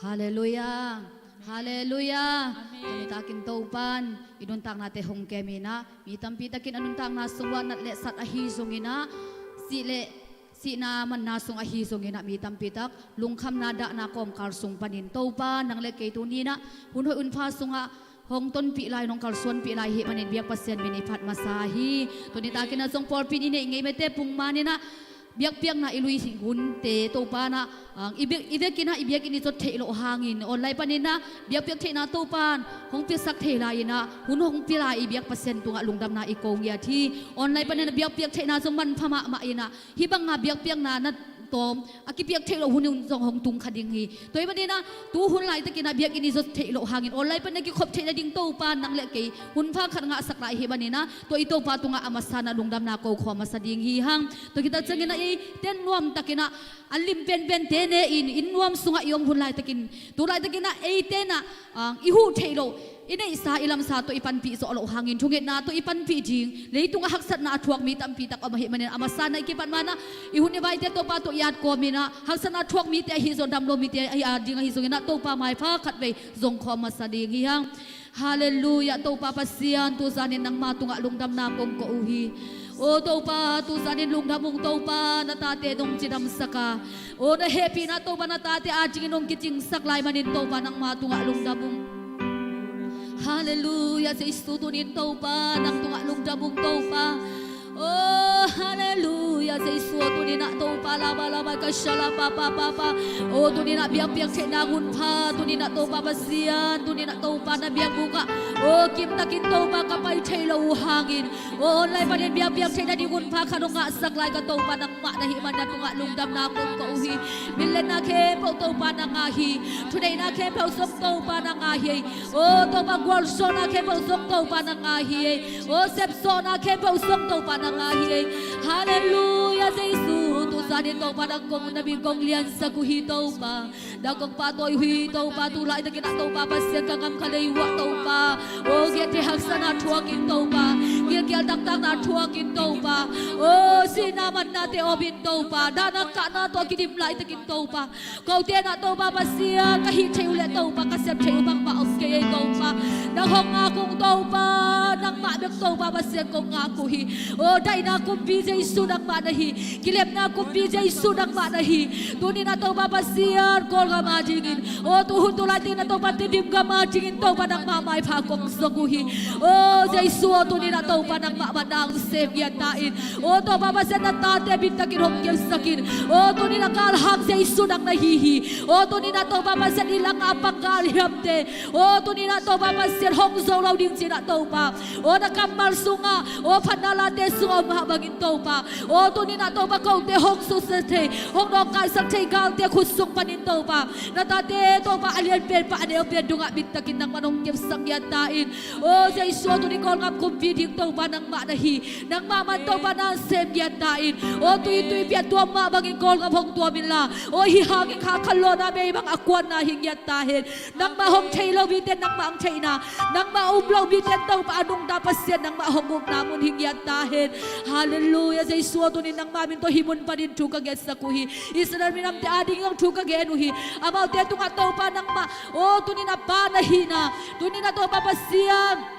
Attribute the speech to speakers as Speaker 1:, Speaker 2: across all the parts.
Speaker 1: ฮาเลลูยาฮาเลลูยาตอนนี้ตากินโตปันอินุนตังนาเตหงเกมินะมีตัมปีตากินอนุนตังนาสงวันนัดเลสัตอหิสงินะสิเลsi na man na sung ahi sung ina mi tampitak lungkham na da na kom kar sung panin to pa nang le ke tu ni na hun hoi un pha sunga hong ton pi lai nong kar suan pi lai hi manin biak pasien mini phat masahi to ni ta kin na sung por pi ni ne ngei mete pung ma ni na biak piak na ilui si hun te to pa na ibek kina ibek ini tot the lo hangin online panin na biak piak the na to pan hong pi sak the lai na hun hong pi lai biak pasien tunga lungdam na ikong ya thi online panin biak piak the na sung man phama ma ina hi bang nga biak piak na na tom akipiak thelo hunung jong hong tung khading hi toy bani na tu hun lai ta kina biak ini zot thelo hangin online pan ki khop thela ding to pan nang le ke hun pha khan nga sak lai hi bani na to ito pa tunga amasana lungdam na ko khwa masading hi hang to kita changina ei ten nuam takina alim ben te ne in nuam sunga yong hun lai takin tu lai takina ei te na i hu thelo ina isa ilam sa to ipan pi so lo hangin thungit na to ipan pi jing leitung haksat na athuak mi tam pi tak amahi manen amasana ikipan mana ihuni bai te to pa to yat ko mina haksana athuak mi te hi zon dam lo mi te ai ading hi zongina to pa mai pha khat ve zong kho masading hi hang hallelujah to pa pasian tu zanin nang ma tunga lungdam na kong ko uhi o to pa tu zanin lungdam mong to pa na tate dong chidam saka o na happy na to pa na tate ajing nong kiching saklay manin to pa nang ma tunga lungdam mong hallelujah sa istutunin to pa nang tunga lungdam mong to pa oh hallelujah sa isutunin na to pa laba ka shala pa oh tunin na biak senangun pa tunin na to pa pasian tunin na to pa na biak buka oh kim takin to pa kapay thelo hangin oh online pa din biak senadingun pa kanong nga saklay ka to pa nang ma na himan na tunga lungdam na kong kauhi milen na ke po to pa na ngahi today na ke po sok to pa na ngahi oh to pa gwalso na ke po sok to pa na ngahi oh sepso na ke po sok to pa na ngahi hallelujah Jesus tu sanin to pa nang kong nabi kong lian sa kuhi to pa dagong patoy hui to pa tulay na kina to pa pasyan kangam kalaywa to pa oh gete haksa na tuwagin to pa gilgil taktak na tuwagin to pa oh sinaman nate obin to pa danak ka na to kinimlay takin to pa kaute na to pa pasyan kahit chay ulit to pa kasyap chay upang maos kaya to pa nahong akong to pa nang madag to pa pasyan kong akuhi oh day na kong bijay sunang manahi kilep na kong bijay sunang manahi tunin na to pa pasyan kol ka majingin oh tuhun tulatin na to patidim ka majingin to pa nang mamay pa kong saguhi oh Jesus tunin na to pa nang mamanang semyatain oh to pa pasyan na tate bintakin hongkil sakin oh tunin na kalhang sa isunang nahihi oh tunin na to pa pasyan ilang apang kalhyamte oh tunin na to pa pasyan hongzong law ding sina to pa oh nakammal sunga oh panalate sunga mahabagin to pa oh tunin na to pa kaute hong susate hong nokay sakchay kalte kusung panin to pa natate to pa alian pen pa aneo pen dunga bintakin nang manong kim sakyatain oh sa iso tunin kol ngap kumpidik to pa nang manahi nang maman to pa nang semyatain oh tuy piat tuwa mabagin kol ngap hong tuwa minla oh hihangin kakalo na may ibang akwan na hingyatahin nang mahong chaylaw biten nang maang chay na nang maumlaw biten to pa anong dapas yan nang mahong namun hingyatahin hallelujah sa iso tunin nang mamin to himun pa din tukaget sa kuhi isa na minam ti ading yung tukaget uhi amaw te tunga to pa nang ma oh tunin na panahina tunin na to papasiyang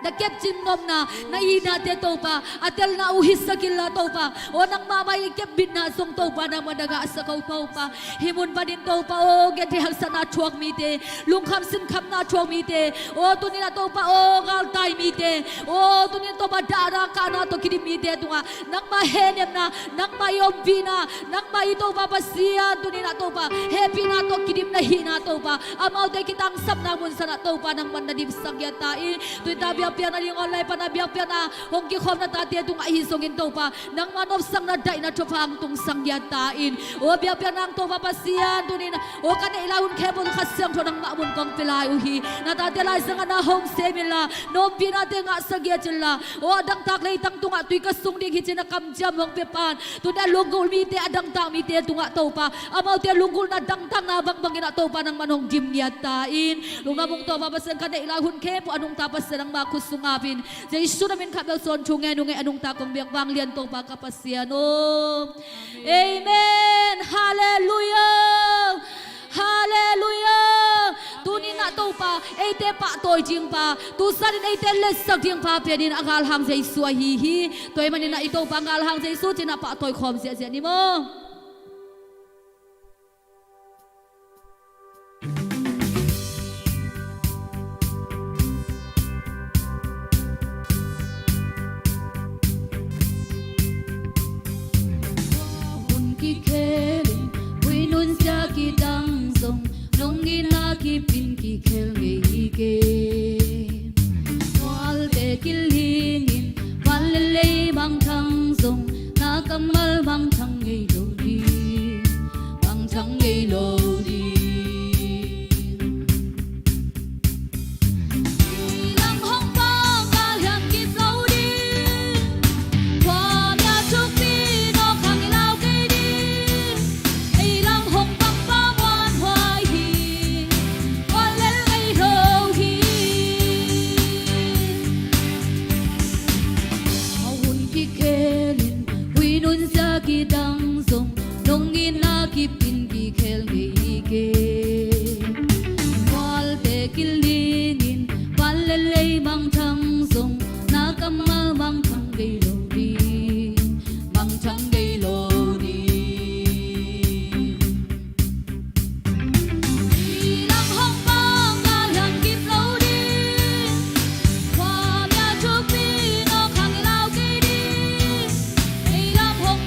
Speaker 1: nakep jinnom na naina te to pa atel na uhis sa kila to pa o nang mamay kep binna song to pa nang madaga sa kaw to pa himun pa din to pa o gete hagsa na chuak mi te lungkham sin kham na chuak mi te o tunin na to pa o gal tai mi te o tunin to pa dara ka na to kidim mi te tunga nang mahenem na nang mayom bina nang maito pa pasiya tunin na to pa happy na to kidim na hina to pa amaw te kitang sap na mun sa na to pa nang manadim sagyatain tuitabi biak na ring online pa na biak na hongki khom na tate tung ahisongin to pa nang manop sang na dai na chopang tung sangyatain o biak nang to pa pasian tunin o kana ilawun kebon khasyang to nang mamun kong pilay uhi na tate lai sang na hong semila no pinate nga sagyatilla o adang taklay tang tunga tui kasung ding hichina kamjam hong pepan tuna lungul mi te adang tang mi te tunga to pa amaw te lungul na dang tang na bang bangina to pa nang manong jimyatain lumamong to pa pasan kana ilawun kepo anong tapas nang kusungapin sa isu namin kabelson chungay nungay anong takong biyak bang lian to pa kapasiano amen hallelujah hallelujah ai te pa tôi jing pa tu sa din ai te le sak jing pa pe din agal hang Jesu hi tôi manin na ito pangal hang Jesu tina pa tôi khom sia ni mo ki dang zong nong ina ki pin ki khel nge ke wal be kilingin wal le bang thang zong na kammal bang thang nge lo di bang thang nge lo di lang hong ba ga yang ki lo di wa ya chuk di no khang lao ke di ai lang hong ki dang zong nong ina ki pin ki khel nge ke wal be kilingin wal le bang thang zong na kammal bang thang ge lo di bang thang ge lo di lang hong bang ga lang ki lo di wa ya chuk pi no khang lao ke di ai lam hong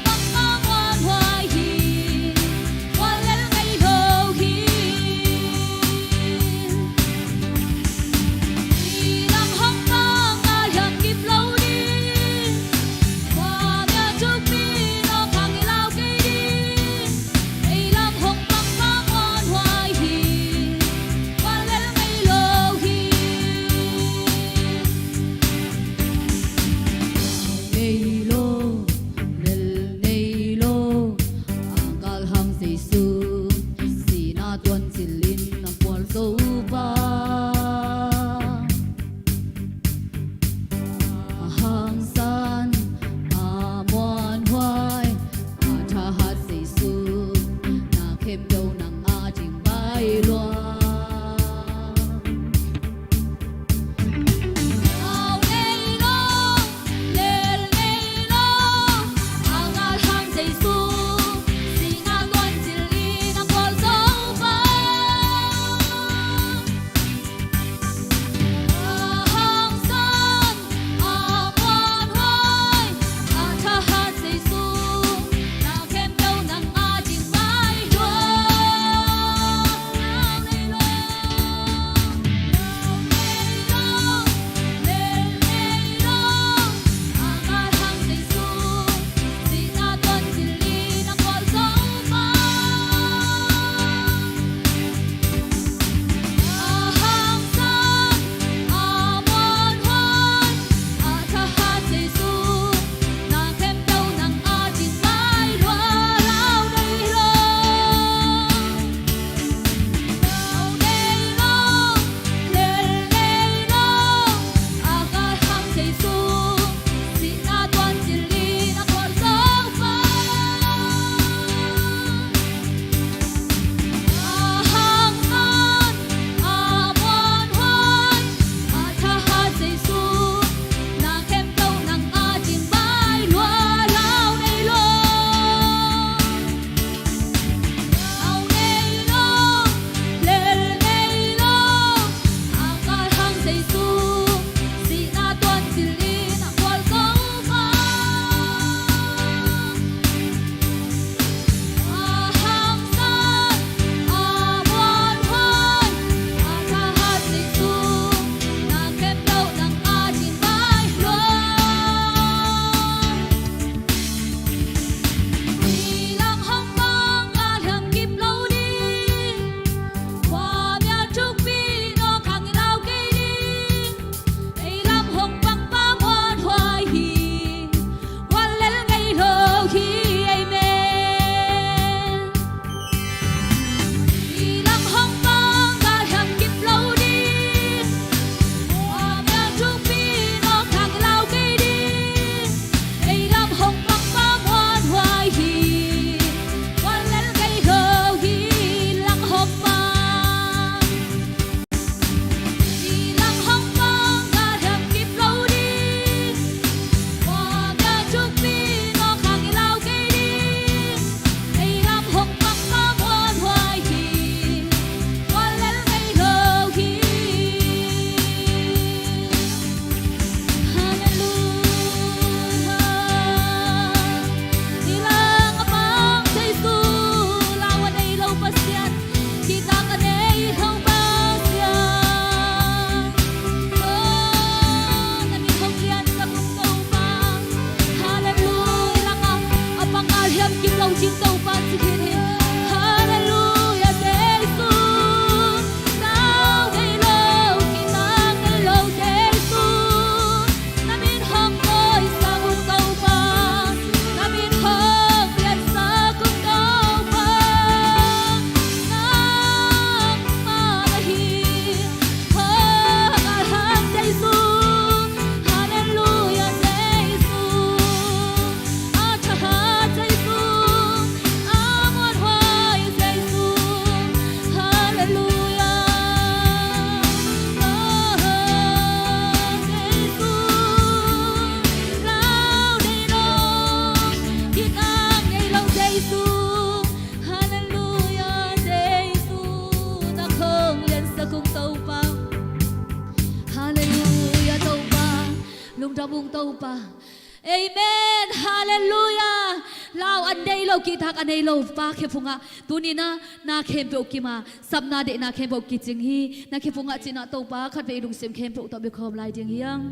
Speaker 1: anh đây lâu kỳ thác anh đây lâu ba khe phunga tu ni na khem pe ki ma sab na de na khem ki ching hi na khe phunga china to pa khat ve dung sem khem pe to be khom lai ding hiang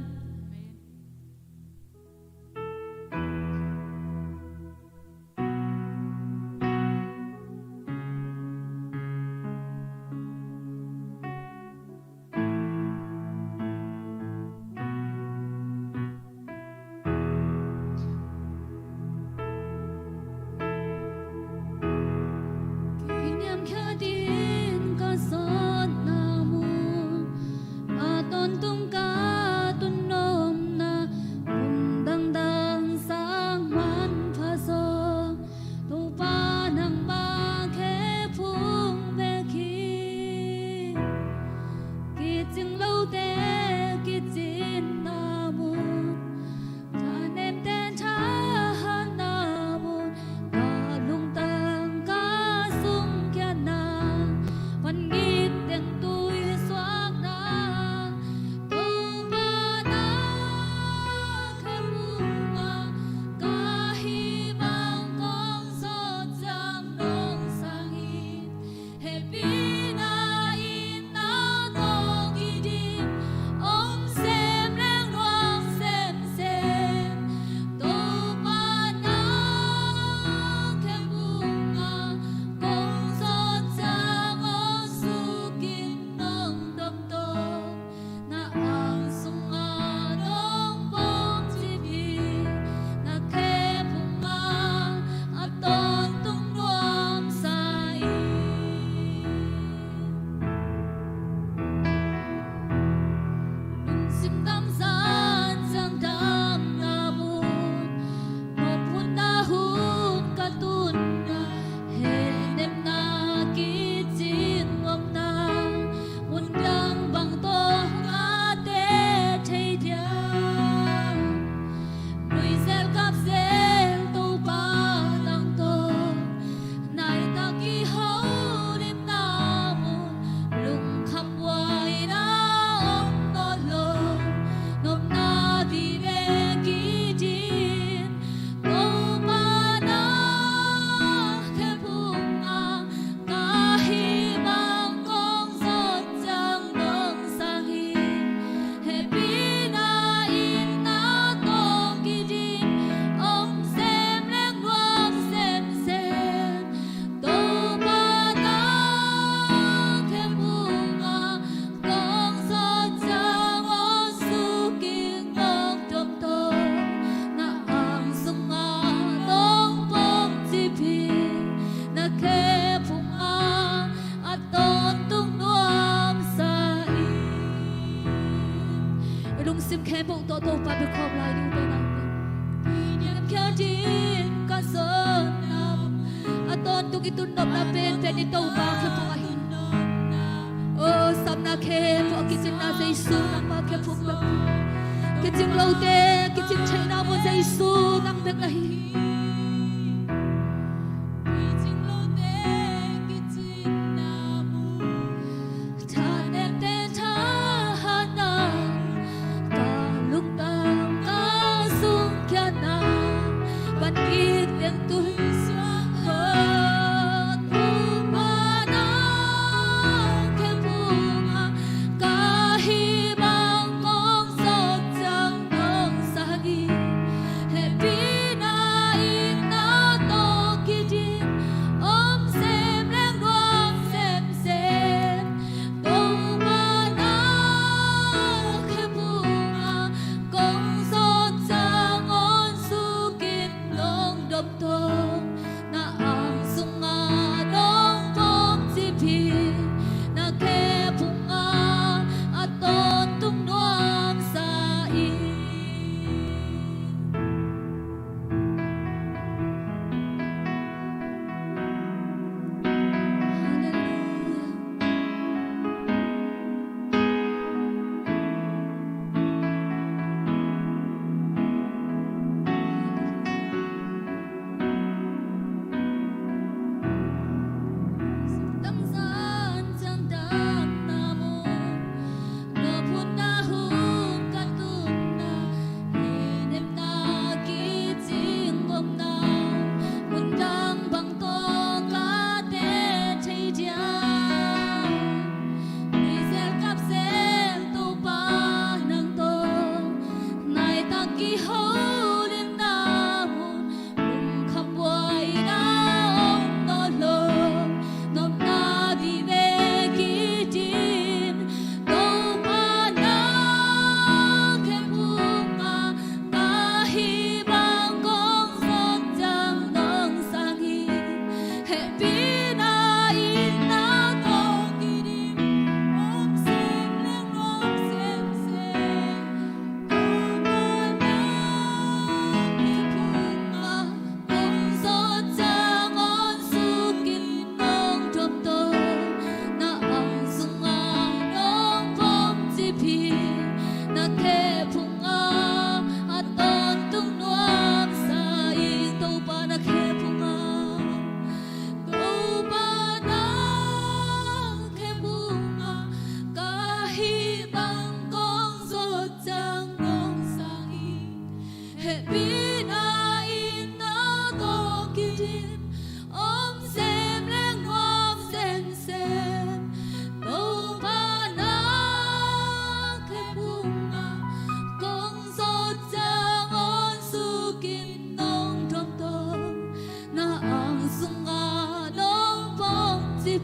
Speaker 1: Happy now.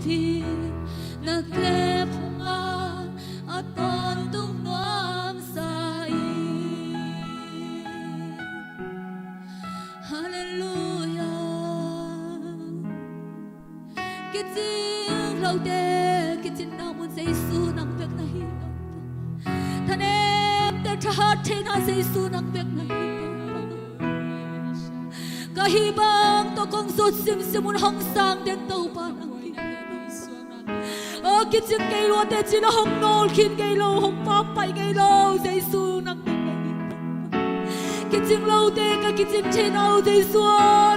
Speaker 1: happy na kepunga aton tung nuam sai. Hallelujah. Kiting lâu đê kiting nào muốn Giêsu nang bek na hi. Thân em để trả thế na Giêsu nang bek na hi. Kahibang to kong sốt sim simun hong sang den tàu pa nang hi. Kiting kay lo te china hong nol kin kay lo hong pa pai kay lo Giêsu nang bek na hi. Kiting lâu đê ka kiting thế nào Giêsu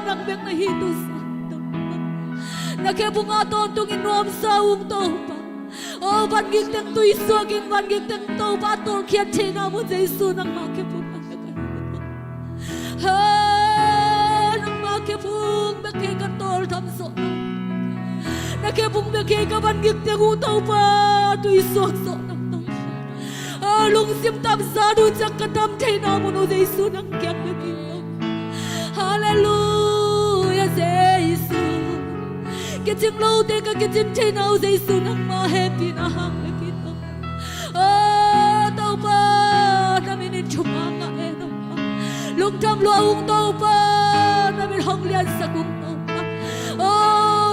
Speaker 1: nang bek na hi tu sa. Na ke bunga ton tung in nuam sa ung tàu pa. Van gig teng tui so king van gig teng tàu pa tor khiat thế nào mu Giêsu nang ma ke bunga. Ke bung be ke ka tol tham so na ke bung be ke ka ban gik te gu tau pa tu so so nam tau lung sim tam sa du chak ka tam the na mu no Giêsu nang kyak be ki. Hallelujah Giêsu ke ching lo te ka ke chin the na Giêsu nang ma happy na hang be ki tau pa na min chuma nga e no lung tam lo ung tau pa mình hong liên sa cung tàu pa.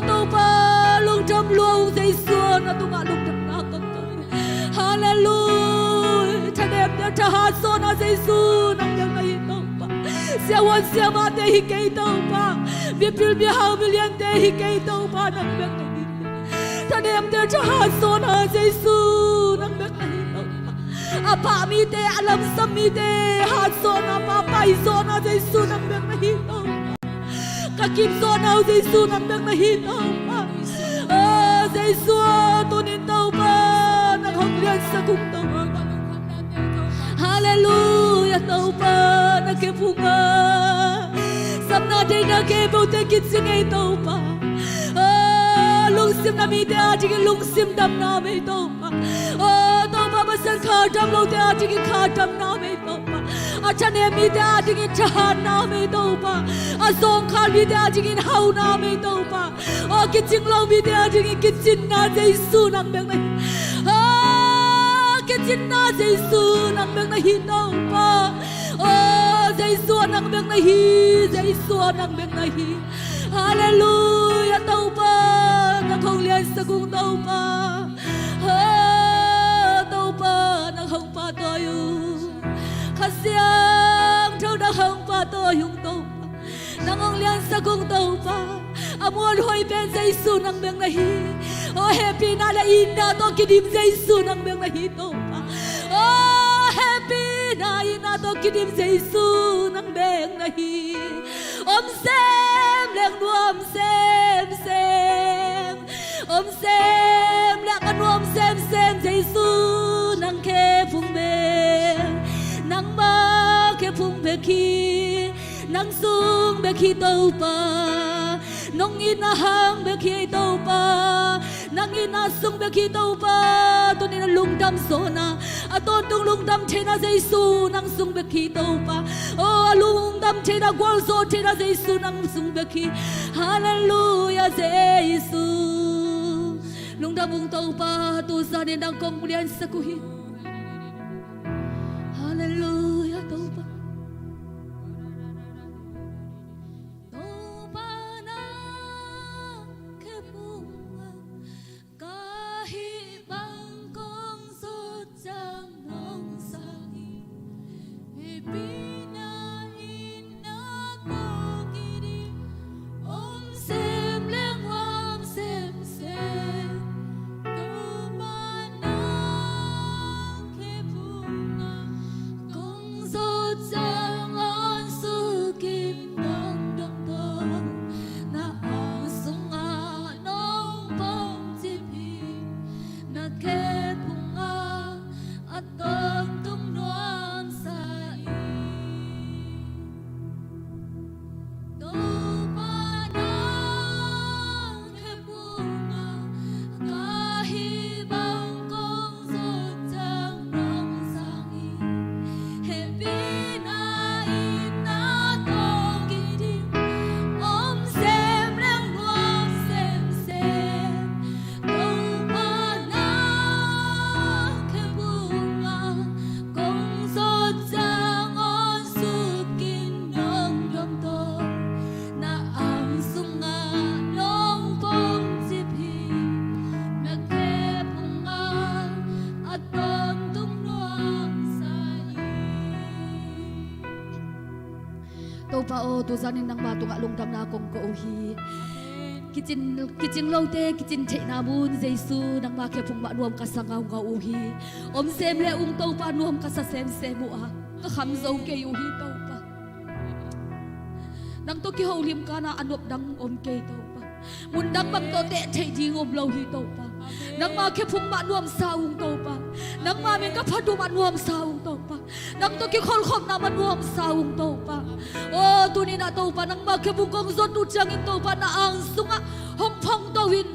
Speaker 1: Tàu pa lung trăm luông Giêsu na tu ngã lung trăm na căng căng. Hallelujah. Cha đẹp đã cha hát so na Giêsu nang yang ai tàu pa. Sia wan sia ma te hi cây tàu pa. Vi pil vi hao vi liên te hi cây tàu pa nang yang ai. Cha đẹp đã cha hát so na Giêsu nang yang ai tàu pa. Apa mi te alam sam mi te hát so na pa pai so na Giêsu nang yang ai tàu. Kakim so nào Giêsu nang bek na hi tàu pa. Giêsu tunin tàu pa nang hong lian sa cung tàu pa. Hallelujah tàu pa na ke bunga sam na de na ke bo te kit sing ai tàu pa. Lung sim na mi te a chi lung sim dam na me tàu pa. Tàu pa ba san kha dam lo te a chi kha dam na me tàu pa. Achan em mi te a chi cha na me tàu pa. Song khal mi te a chi hau na me tàu pa. Kiching lo mi te a chi kichin na Giêsu nang bek na. Kichin na Giêsu nang bek na hi tàu pa. Giêsu nang bek na hi, Giêsu nang bek na hi. Hallelujah tàu pa nang hong lian sa cung tàu pa. Tàu pa nang hong pa to yu. Khasiang thâu nang hong pa to yung tàu pa. Nang hong lian sa cung tàu pa. Amuan hoi ben Giêsu nang bek na hi. Happy na la ina to kidim Giêsu nang bek na hi tàu pa. Happy na ina to kidim Giêsu nang bek na hi. Xem leng nuam xem leng an nuam xem Giêsu nang ke phung be nang ba ke phung be khi nang sung be khi tàu pa nong ina hang be khi tàu pa nang ina sung be khi tàu pa tu ni lung dam so na aton tung lung dam che na Giêsu nang sung be khi tàu pa. Lung dam che na gwal so che na Giêsu nang sung be khi. Hallelujah Giêsu lung dam ung tàu pa tu sa ni nang kong lian sa ku hi. Hallelujah tàu pa. pa o tu zanin nang ma tu nga lungdam na kong ko hi kitchen lote kitchen the na bun Jesu nang ma ke phung ma nuam ka sangaw nga uhi om sem le to pa nuam ka sa sem mu a ka kham zo ke yu hi to pa nang to ki holim ka na anop dang om ke to pa mundang bang to te thei jing om lo hi to pa nang ma ke phung ma nuam saung to pa nang ma men ka phadu ma nuam saung to pa nang to ki khol khom na ma nuam saung to pa o tu ni na to pa nang ma ke phung kong zon tu chang in to pa na ang sunga hong phong to win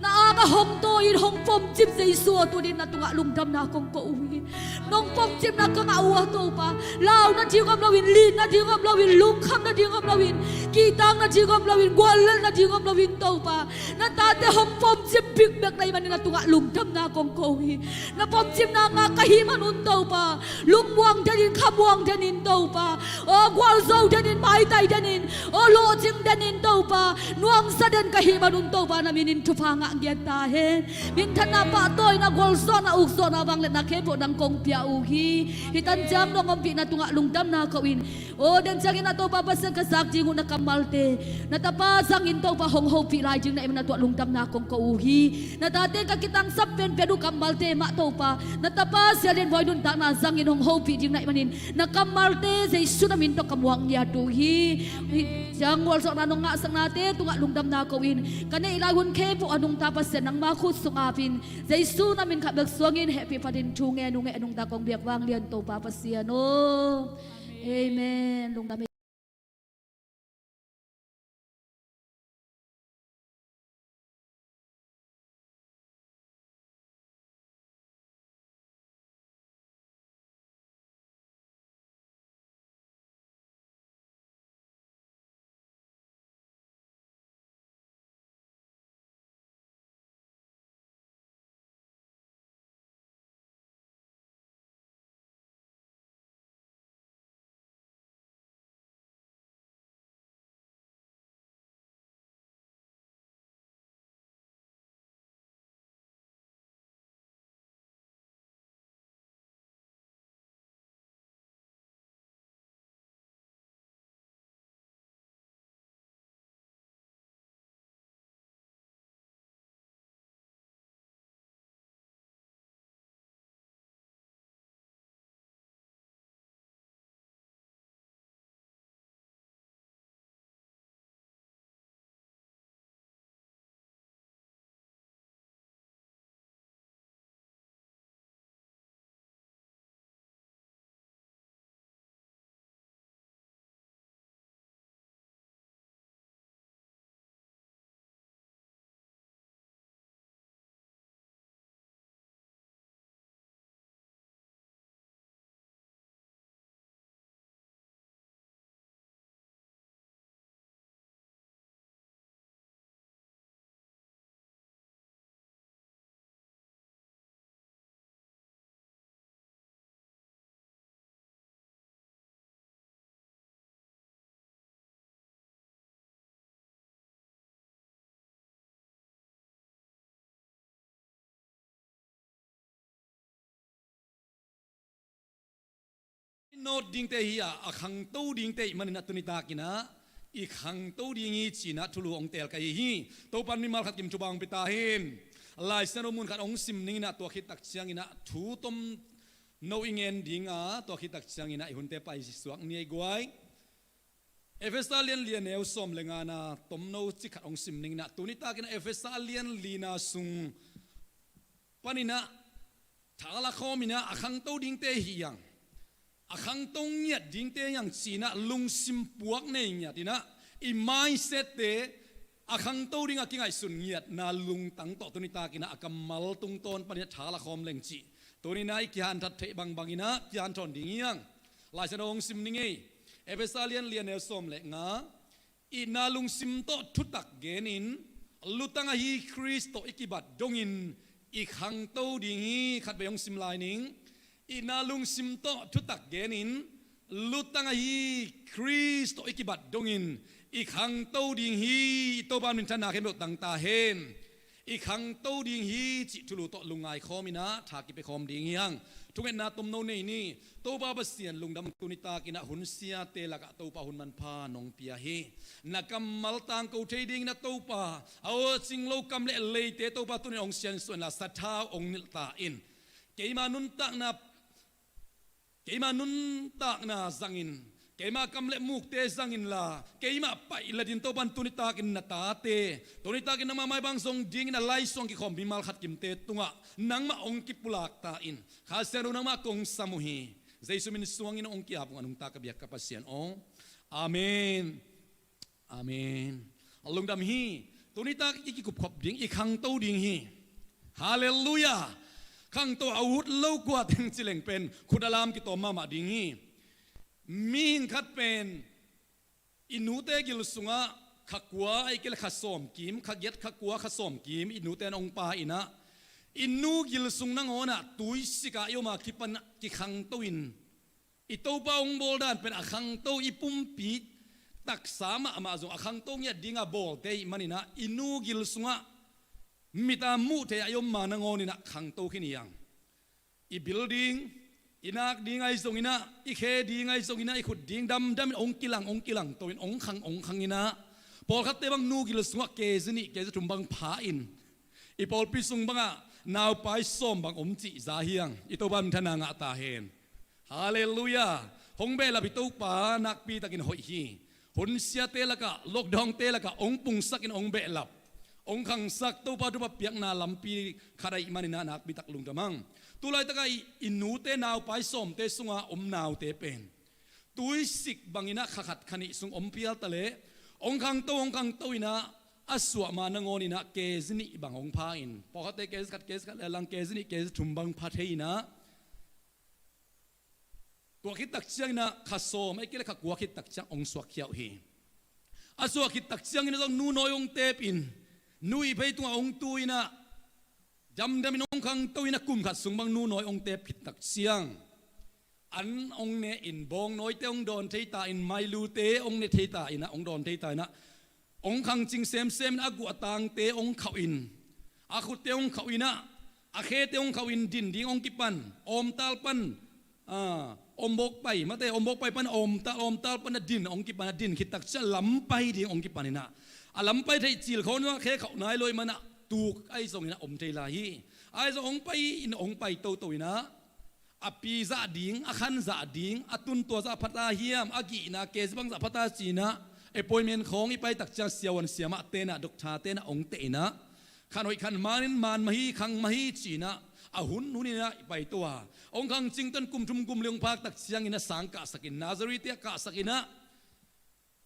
Speaker 1: na aga hong to in hong pom chim Jesu tu ni na tunga lungdam na kong ko uwi nong pom chim na ka nga uwa to pa lao na jingom lawin lin na jingom lawin lung kham na jingom lawin kitang na jingom lawin gwalal na jingom lawin to pa na tate hong pom chim big bag na iman na tunga lungdam na kong ko uwi na pom chim na nga kahiman un to pa lungwang danin khamwang danin to pa o gwal zo danin mai tai danin o lo jing danin to pa nuang saden kahiman un to pa na minin tupa nga gian ta hen min thana pa toy na gol so na uk so na bang le na kepo nang kong pia uhi hitan jam no ngom pi na tunga lungdam na kawin o den jangin na to pa pasan ka sak jingu na kamalte na tapa sangin to pa hong ho pi lai jing na im na to lungdam na kong ko uhi na tate ka kitang sapen pedu kamalte ma to pa na tapa sia den boy dun ta na sangin hong ho pi jing na imanin na kamalte Jesu na min to kamwang ya tu hi jang wal so na no nga sang nate tunga lungdam na kawin kane ilahun kepo anong tapas sen ang makut sungapin Jesu namin kabag suangin happy pa din chunge nung anong takong biak wang lian to Pasian amen lungdam
Speaker 2: no ding te hi a khang to ding te man na tunita kina I khang to ding I china thulu ong tel kai hi to pan mi mal khat kim chubang pita hin lai sano mun khat ong sim ning na to khit tak chiang ina thu tom no ingen ding a to khit tak chiang ina hun te pai suak ni guai Efesalian lian eu som lenga na tom no chi khat ong sim ning na tunita kina Efesalian lina sung panina thala khomina akhang to ding te hi yang akhang tong nyat ding te yang china lung sim puak nei nyat ina I mindset te akhang to ding a kingai sun nyat na lung tang to tunita kina akamal tung ton pania thala khom leng chi toni nai kian that the bang bangina kian thon ding yang lai sanong sim ningei Efesalian lian el som le nga I na lung sim to thutak genin lutanga hi Kristo ikibat dongin I khang to ding hi khat beyong sim lai ning Inalung simto tutak genin lutang hi Kristo ikibat dongin ikhang to ding hi to ban min thana khem tang ta hen ikhang to ding hi chi tulu to lungai khomina thaki pe khom ding yang ทุกเอ็นนาตมโนเนนี่โตบาบเสียนลุงดำตุนิตากินะหุนเสียเตละกะโตปาหุนมันพานองเปียเฮนักกัมมัลตังกูเทดิ้งนะโตปาเอาจิงโลกัมเลเลยเตโตปาตุนิองเสียนส่วนละสัทธาองนิลตาอินเกมานุนตักนะจังอินเกมากำเละมุกเตจังอินลาเกมาไปละดินโตบันตุนิตากินนาตาเตตุนิตากินนามาไม่บางทรงดิ้งนะไล่ทรงกิคอมบิมาลขัดกิมเตตุงะนังมาองกิปุลากตาอินข้าเสรุนังมากงสมุฮีเจสุมินสวงอินองกิอาบุงานุงตากระเบียกกับปัสเซียนองอาเมนอาเมนอัลลงดำฮีตุนิตากิกุบขบดิ้งอีขังโตดิ้งฮีฮาเลลูยาขังโตอาวุธเล่ากว่าถึงจิเลงเป็นคุณอารามกิโตมามาดิ้งฮีมีนขัดเป็นอินูเตกิลสุงะขักวัวไอเกลขัดสอมกิมขักเย็ดขักวัวขัดสอมกิมอินูเตนองปาอินะอินูกิลสุงนังโอนะตุยสิกะโยมาคิปันกิขังโตอินอิโตปาองโบลดานเป็นขังโตอิปุ่มปีตักสามะมาจงขังโตเนี่ยดิ้งaโบลเตมันนี่นะอินูกิลสุงะมิตามุเตยโยมานังโอนี่นะขังโตขินียังอิบิลดิ้งอินักดิ้งไอส่งอินะอิเคดิ้งไอส่งอินะอิขุดดิ้งดำองกิลังตัวเป็นองขังอินะพอขัดเตบังนูกิลสุงะเกซนี่เกซถุมบังผาอินอีพอลพิสุงบังะนาวไปส้มบังจิซาเฮียงอิโตบันทนางะตาเฮนฮาเลลูยาหงเบลาบิตูปานักปีตะกินหอยฮีหุนเสียเตละกะลกดองเตละกะองปุงสักินองเบลับองขังสักตูปาดูปะเปียกนาลำปีขดายมันนานักปีตักลุงตะมังตุลายตะกายอินูเตนาวไปส้มเตสุงะนาวเตเป็นตุยสิกบังอินะขัดขณิสุงเปียลตะเลองขังโตอินะอสวมานงอนินะเกซนิบังองพาอินพอเขาเตเกซกัดลังเกซนิเกซถุมบังพัทเฮนะตัวคิดตักเชียงนะขัดโซไม่เกี่ยวกับกัวคิดตักเชียงองสวกเขียวเฮอสวคิดตักเชียงนี่ต้องนูน้อยองเตปินนุยไปตัวองตุยนะจำได้ไหมองขังตุยนะกุมขัดสุงบังนูน้อยองเตปิดตักเชียงอันองเนอินบองน้อยเตองโดนเทตาอินไมลูเตองเนเทตาอินะองโดนเทตานะองขังจิงเซมอากุตางเตองเขาอินอาคุเตองเขาอินะอาเคเตองเขาอินดินองกิปันอมตาลปันอมบกไปมาเตอมบกไปปันอมตาลปันดินองกิปันดินคิดตักจะล้ำไปดิองกิปันนะล้ำไปที่จิลเขาเนาะเคเขานายลอยมันตูกไอ้ส่งนะอมเทลาฮีไอ้ส่งองไปอินองไปโตอินะอปีซาดิงอาคันซาดิงอตุนตัวซาพัตาเฮียมอากินะเกสบังซาพัตาจีนะไอ้ปอยเมียนของอีไปตักจังเสียวันเสียมาเตนะดกชาเตนะองเตนะขันหอยขันมันมาฮีขังมาฮีจีนะอาหุนนู่นนี่นะไปตัวองขังจิงตันกุมจุมกุมเลี้ยงพากตักเสียงอินะสังกะสกินนาซาริเตียกะสกินะ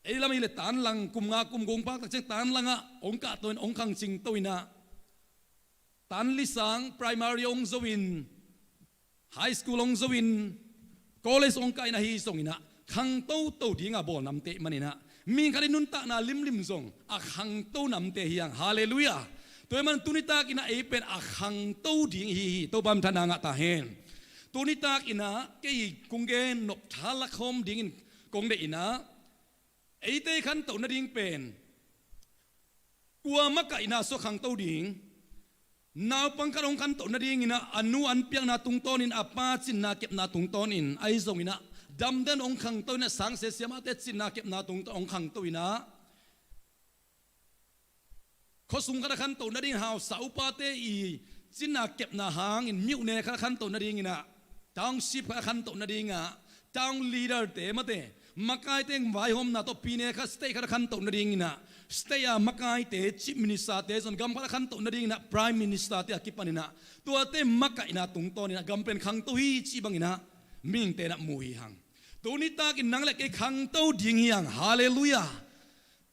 Speaker 2: ไอ้ละมีเลตานลังกุมงากุมกงพากตักเสียงตานลังอะองกะตัวองขังจิงตัวอินะตันลิสัง primary องซวินhigh school องซวิน college องกะอินะฮีส่งอินะขังโตดิ้งอะบอลนำเตมันอินะมีใครนุนตานาลิมซงอาขังโตนำเตฮียงฮาเลลูยาตัวมันตุนิตากินะเอเป็นอาขังโตดิ่งฮีตัวบัมทนางะตาเฮนตุนิตากินะเกยกุงเกนนกทาละคมดิ่งกงเดอินะเอเตขันโตนาดิ่งเป็นกัวมักกะอินะสขังโตดิ่งนาวปังกะองขันโตนาดิ่งอินะอนุอันเปียงนาตุงโตนินอาปาจินนาเก็บนาตุงโตนินไอซงอินะดำเดินองขังตัวเนี่ยสังเสียมาเตจินนาเก็บนาตรงองขังตัวนะเขาสุ่มกันขันตัวนั่นเองหาวสาวปาเตอีจินนาเก็บนาหางอินมิวเนขันตัวนั่นเองนะจางชิบขันตัวนั่นเองอ่ะจางลีดเดอร์เตมาเตมักไอเตงไวโฮมนาตัวปีเนขันสเตย์ขันตัวนั่นเองนะสเตย์มักไอเตชิมินิสตาเตส่วนกำขันตัวนั่นเองนะพรายมินิสตาเตกิปันนะตัวเตมักไอนะตรงตัวนี่นะกำเป็นขังตัวฮีชิบังนะมิงเตนะมุยหังตัวนี้ตากินนังเล็กไอ้ขังโตดิ่งยังฮาเลลูยา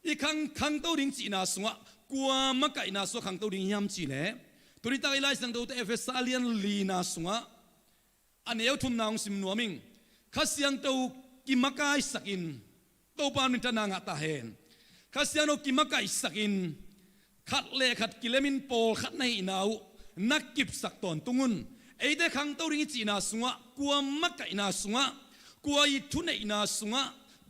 Speaker 2: ไอ้ขังโตดิ่งจีน่าสงะกัวมักไก่น่าสงะขังโตดิ่งยามจีเล่ตัวนี้ตาไอ้ไล่สังตัวเอฟเอสอาเลียนลีน่าสงะอันเอวทุนนางสิมนัวมิงข้าเสียงตัวกิมักไก่สักินตัวปานินทนางะตาเฮนข้าเสียงตัวกิมักไก่สักินขัดเล่ขัดกิเลมินโปขัดในอินาวนักกิบสักตอนตุงุนไอ้เด็กขังโตดิ่งจีน่าสงะกัวมักไก่น่าสงะกัวอีทุนอีนาสุงะ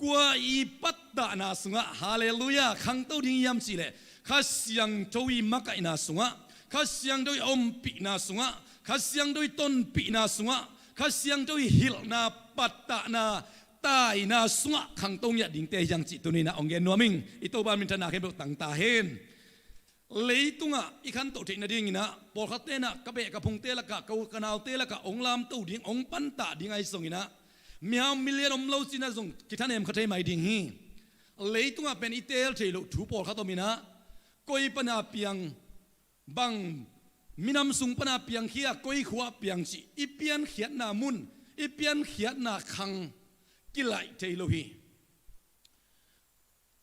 Speaker 2: กัวอีปัตตานาสุงะฮาเลลูยาขังโตดิ่งยามจีเลข้าเสียงโจยมักไอนาสุงะข้าเสียงโดยอมปีนาสุงะข้าเสียงโดยต้นปีนาสุงะ ข้าเสียงเจ้าหิลนาปัตตานาตายนาสงะขังตรงยะดิ่งเตยังจิตุนีนะองเกนนัวมิงอิโตบานมินธนาเข็มตังตาเฮนเลยตุงะอีขันโตเทนดิ่งนะปอลขัดเตนะกะเบะกะพงเตละกะกะนาวเตละกะองลามตู้ดิ่งองปันตาดิ่งไอส่งนะมีฮามิเลียนอมเลวสินะส่งกิทันเอ็มขัดเทไม่ดิ่งฮีเลยตุงะเป็นอิเตลเทลุถูปอลขัดตมินะกอยปนาเปียงบังมินำสุงปนาเปียงเขียกอยขวาเปียงจีอีเปียนเขียนนามุนอีเปียนเขียนนาคังกิไลเทโลฮี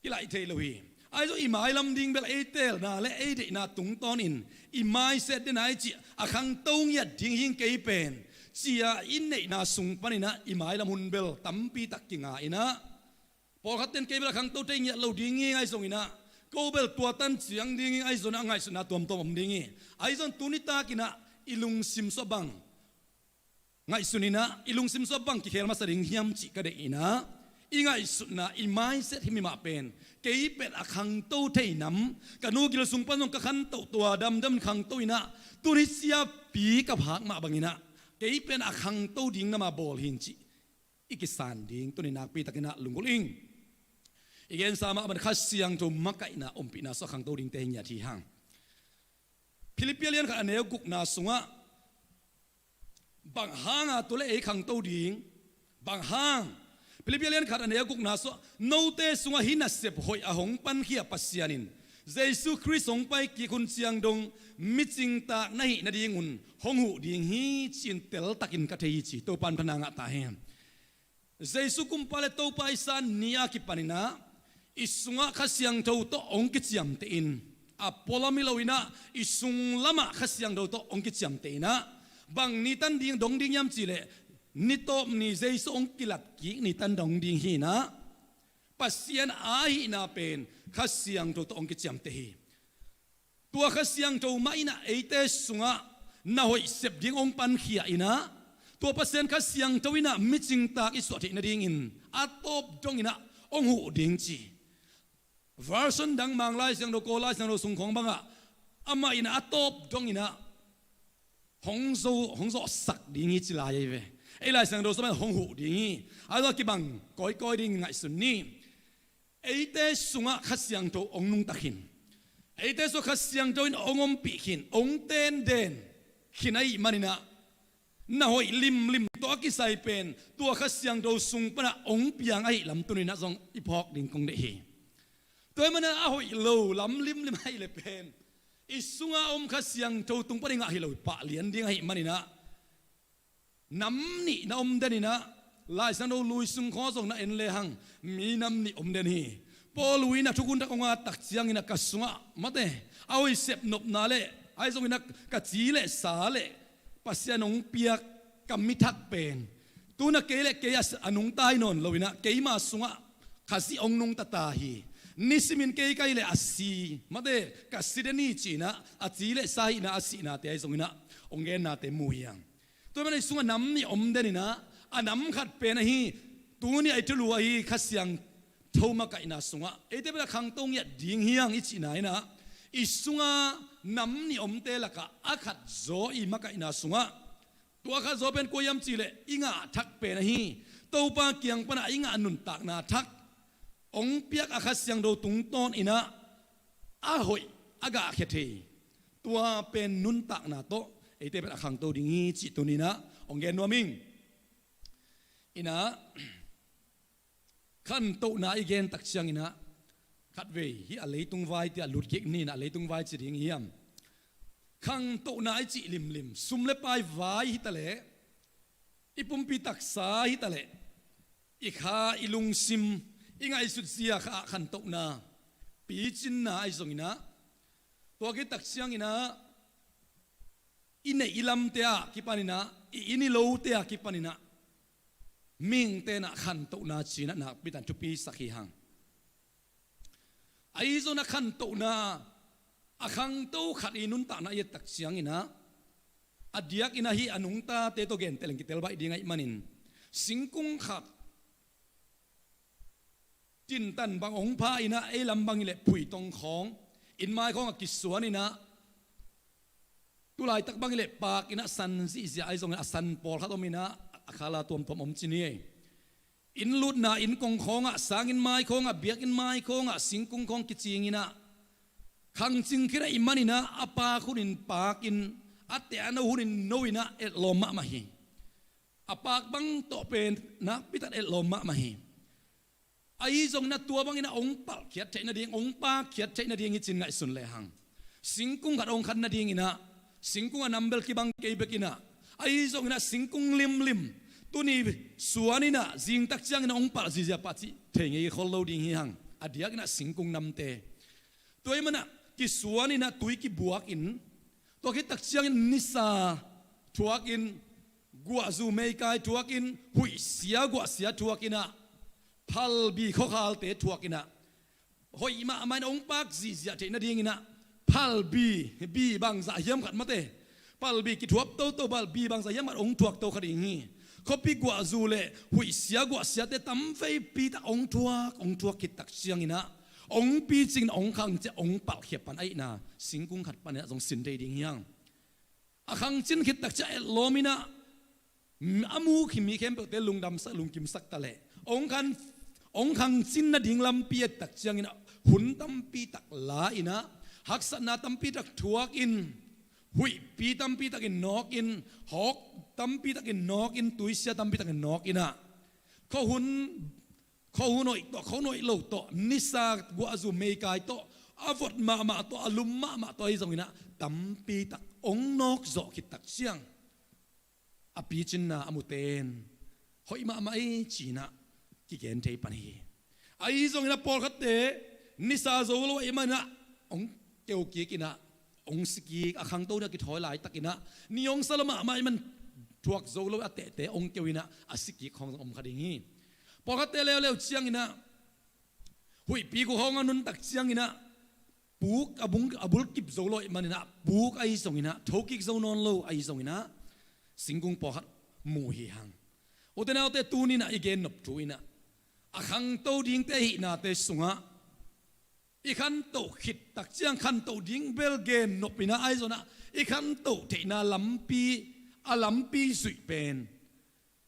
Speaker 2: กิไลเทโลฮีไอ้เจ้าอีไม้ลำดิ่งเบลเอเตลนาและเอเดนาตุงตอนอินอีไม้เสร็จได้ไหนจีอาคังตงยัดดิ่งหิงเกยเป็นจีอาอินเนนาสุงปนินะอีไม้ลำหุนเบลตั้มปีตักกิงาอินะพอขัดเต้นเกยเบลอาคังโตเตงยัดเราดิ่งไงส่งอินะก็เบลตัวตันเสียงดิ่งไอ้ส่วนไงส่วนตัวมดิ่งไอ้ส่วนตุนิตากินะอิลุงซิมสบังไงสุนินะอิลุงซิมสบังกิเคลมาสริงเฮียมจิกระเดอินะอีไงสุนะอีไม้เสร็จที่มีมาเป็นเกยเป็นอาคังโตเทน้ำกันนูกิลสุงปันนงกะขันโตตัวดำคังโตอินะตุนิเสียปีกับหักมาบังอินะเกยเป็นอาคังโตดิ่งนามาบอลหินจิอีกิสานดิ่งตุนินักปีตะกินะลุงกุลิงอีกอย่างสามารถมันขัดเสียงตัวมักไก่นาอมปีนาสขังโตดิ่งเตยที่ห่างฟิลิปปินส์ขัดอันเนวกุกนาสุงะบางห้างตัวเล็กขังโตดิ่งบางห้างฟิลิปปินส์ขัดอันเนวกุกนาสุโนเตสุงะหินัสเซบหอยอาหงปันเขียปัสยานินเยซูคริสต์ทรงไปกี่คนเสียงดงมิจิงตากในนาดีงุนหงหูดิ่งฮีจินเตลตักินกะเทยิจิตัวปันพนางะตาเฮมเยซูกุมปาเลโตไปสันนิอากิปานินะอิสุงะขัดเสียงโตโตองกิจยามเตอินอพอลมิโลวินะอิสุงละมะขัดเสียงโตโตองกิจยามเตอินะบางนิตันดิ่งดงดิ่งยามจิเลนิโตมนิเยซูองกิลัดกินิตันดงดิ่งฮีนะปัสยานอาหินาเป็นขัดเสียงโตโตองกิจยามเตฮีตัวขัดเสียงโตมาอินะเอเตสุงะนาหอยเสพดิ่งองปันขียอินะตัวปัสยานขัดเสียงโตวินะมิจิงตากอิสวตินาดิ่งอินอัตบดงอินะองหูดิ่งจีversion ดังมังไลเสียงโดโกไลเสียงโดสุงของบังอะอามาอินะอัตบดงอินะหงโซสักดิ่งจิลายเวไอไลเสียงโดสมัยหงหูดิ่งอาตัวกิบังก้อยดิ่งไงสุนนี่ไอเตสุงะขัดเสียงโตองนุงตะขินไอเตสุขัดเสียงโตอินองอมปีขินองเตนเดนขินไอมันนะน่าหอยลิมตัวกิไซเป็นตัวขัดเสียงโตสุงปะนะองเปียงไอลำตุนินะซองอีพอกดิ่งคงเดฮีตัวมันน่ะหอยโลลำลิมไอเลยเป็นอิสุงะอมขัดเสียงโตตุงปะดิ่งไอโลปะเลียนดิ่งไอมันนะน้ำนี่น้ำอมเดนินะลายสันโดลุยสุงขอส่งนะเอ็นเลหังมีน้ำนี่อมเดนีพอลุยนะทุกคนตะกงาตักเสียงอินะกัสสุงะมาเตเอาไอเสพนบนาเลไอส่งอินะกัดจีเลสาเลปัสยานงเปียกกัมมิทักเป็นตัวนักเกลเกยสอนงตายนนลุยนะเกยมาสุงะขัดสิองนงตาตาฮีนิสมินเกยไกเลอสีมาเตกัสสิเดนีจีนะอจีเลสายนะอสีนาเตไอส่งอินะองเกนนาเตมุยังตัวมันไอสุงะน้ำนี่อมเดนินะอันน้ำขัดเป็นฮีตัวนี้ไอทะลุฮีขัดเสียงเท่ามาไกนาสุงะไอเตเป็นขังตรงเนี่ยดิ่งเฮียงอิจินายนะอิสุงะน้ำนี่อมเตละกะอาขัดโซอีมาไกนาสุงะตัวขัดโซเป็นกุยมจีเลอิงะทักเป็นฮีตัวปาเกียงปนะอิงะนุนตักนาทักองเปียกอาขัดเสียงโดตุงต้นอินะอาหอยอากาเขทีตัวเป็นนุนตักนาโตไอเตเป็นขังตัวดิ่งฮีจิตุนีนะองเกนนัวมิงอินะขันโตนาอีเกนตักเชียงอินะขัดเวฮีอะไรตุงไว้ที่หลุดเก็กนี่นะอะไรตุงไว้จิริงเฮียมขังโตนาอีจิลิมซุมเลปายไว้ฮิตะเลอีปุ่มปีตักษาฮิตะเลอีข้าอีลุงซิมอีไงสุดเสียข้าขันโตนาปีจินนาไอส่งอินะตัวกิตักเชียงอินะอินเนอิลัมเตียกิปานินะอินิโลเตียกิปานินะมิงเตนะขันโตนาจีนะนักปิตันทุปีสักขีหังไอโซนักขันโตนาอาขังโตขัดอินุนตานาเยตักเสียงอินะอดียกอินะฮีอนุงตาเตโตเกนเตลังกิเตลบายดีไงมันินสิงกุงขัดจินตันบางองค์พาอินะไอลำบางอิเลผุยตรงของอินไม้ของกิสวนอินะต ตุลายตักบังเล็บปากอินะสันซีเสียไอซงสันปอลข้าตัวมีนะอาคาลาตัวมอมจินีอินลุดนาอินกงคงอ่ะสางอินไม้คงอ่ะเบียกอินไม้คงอ่ะสิงกงคงกิจิงินะขังจิงคิดอิมันอินะอาปาคุณอินปากินอัตเตอนาหุนินโนวินะเอลมะมาฮีอาปากบังโตเป็นนะพิตัดเอลมะมาฮีไอซงนะตัวบังอินะองปาเขียดใจนาดีองปาเขียดใจนาดีงิจินไงสุนเลหังสิงกุงขัดองขัดนาดีงินะสิงกุงนัมเบลกิบังเกยเบกินะไอซงนะสิงกุงลิมตัวนี้ส่วนนี้นะจิงตักจังนะองปาจิจาปัจิเทงไอคนโลดิงหังอดียกนะสิงกุงนำเตตัวมันนะกิส่วนนี้นะตุยกิบวกอินตัวคิดตักจังนิสาทัวกินกัวซูเมกายทัวกินหุยเสียกัวเสียทัวกินะพัลบีข้อขาวเตทัวกินะหอยมาไม่องปากจิจาเทนาดีงินะพัลบีบางสายยำขัดมาเตพัลบีกิทัวโตพัลบีบางสายยำขัดองทัวโตขัดอย่างนี้เขาปีกว่าจูเล่หุยเสียกว่าเสียแต่ตั้มไฟปีตาองทัวคิดตักเชียงนะองปีจริงองขังจะองเป่าเขียบปันไอ้นาสิงกุงขัดปันเนี่ยทรงสินได้ดิ่งยังอาขังจินคิดตักจะโลมินะอามูขิมีเข้มเปิดเตลุงดำสักลุงกิมสักตะเล่องขังจินน่ะดิ่งลำปีตักเชียงนะหุ่นตั้มปีตักลาอินะหักษณะตั้มปีตักทัวกินหุยปีตั้มปีตักกินนอกินหอกตั้มปีตักกินนอกินตุยเสียตั้มปีตักกินนอกินนะเขาหุ่นหน่อยต่อเขาหน่อยโลต่อนิสากัวจูเมกายต่ออาวดมาต่ออลุมมาต่อไอ้ตรงนี้นะตั้มปีตักองนอกโจคิดตักเสียงอปีจินนาอมุเตนหอยมาไอ้จีน่ะกิเกนเทปันฮีไอ้ตรงนี้นะปอลคัตเตนิสาโจโลไอ้มันนะองเกี่ยวกีกินะองสกีอาคังโตเนี่ยกิถอยหลายตักินะนิยงสลามะมามันทวกโจโลเตะองเกี่ยวนะอาสกีขององคดีงี้พอเขาเตะเร็วเชียงนะหุยปีกูห้องนุนตักเชียงนะปูกอบุลกิบโจโลมันนะปูกไอ้ส่งนะทกิกโจนอนโลไอ้ส่งนะสิงกุงพอเขามูฮีหังโอเตนาเตตูนี่นะอีเกนนบทุยนะอาคังโตดิ้งเตหินาเตสุงะอีขันโตขิดตักเจียงขันโตดิ้งเบลเกนนบินะไอโซนะอีขันโตเทนาลัมปีสุยเป็น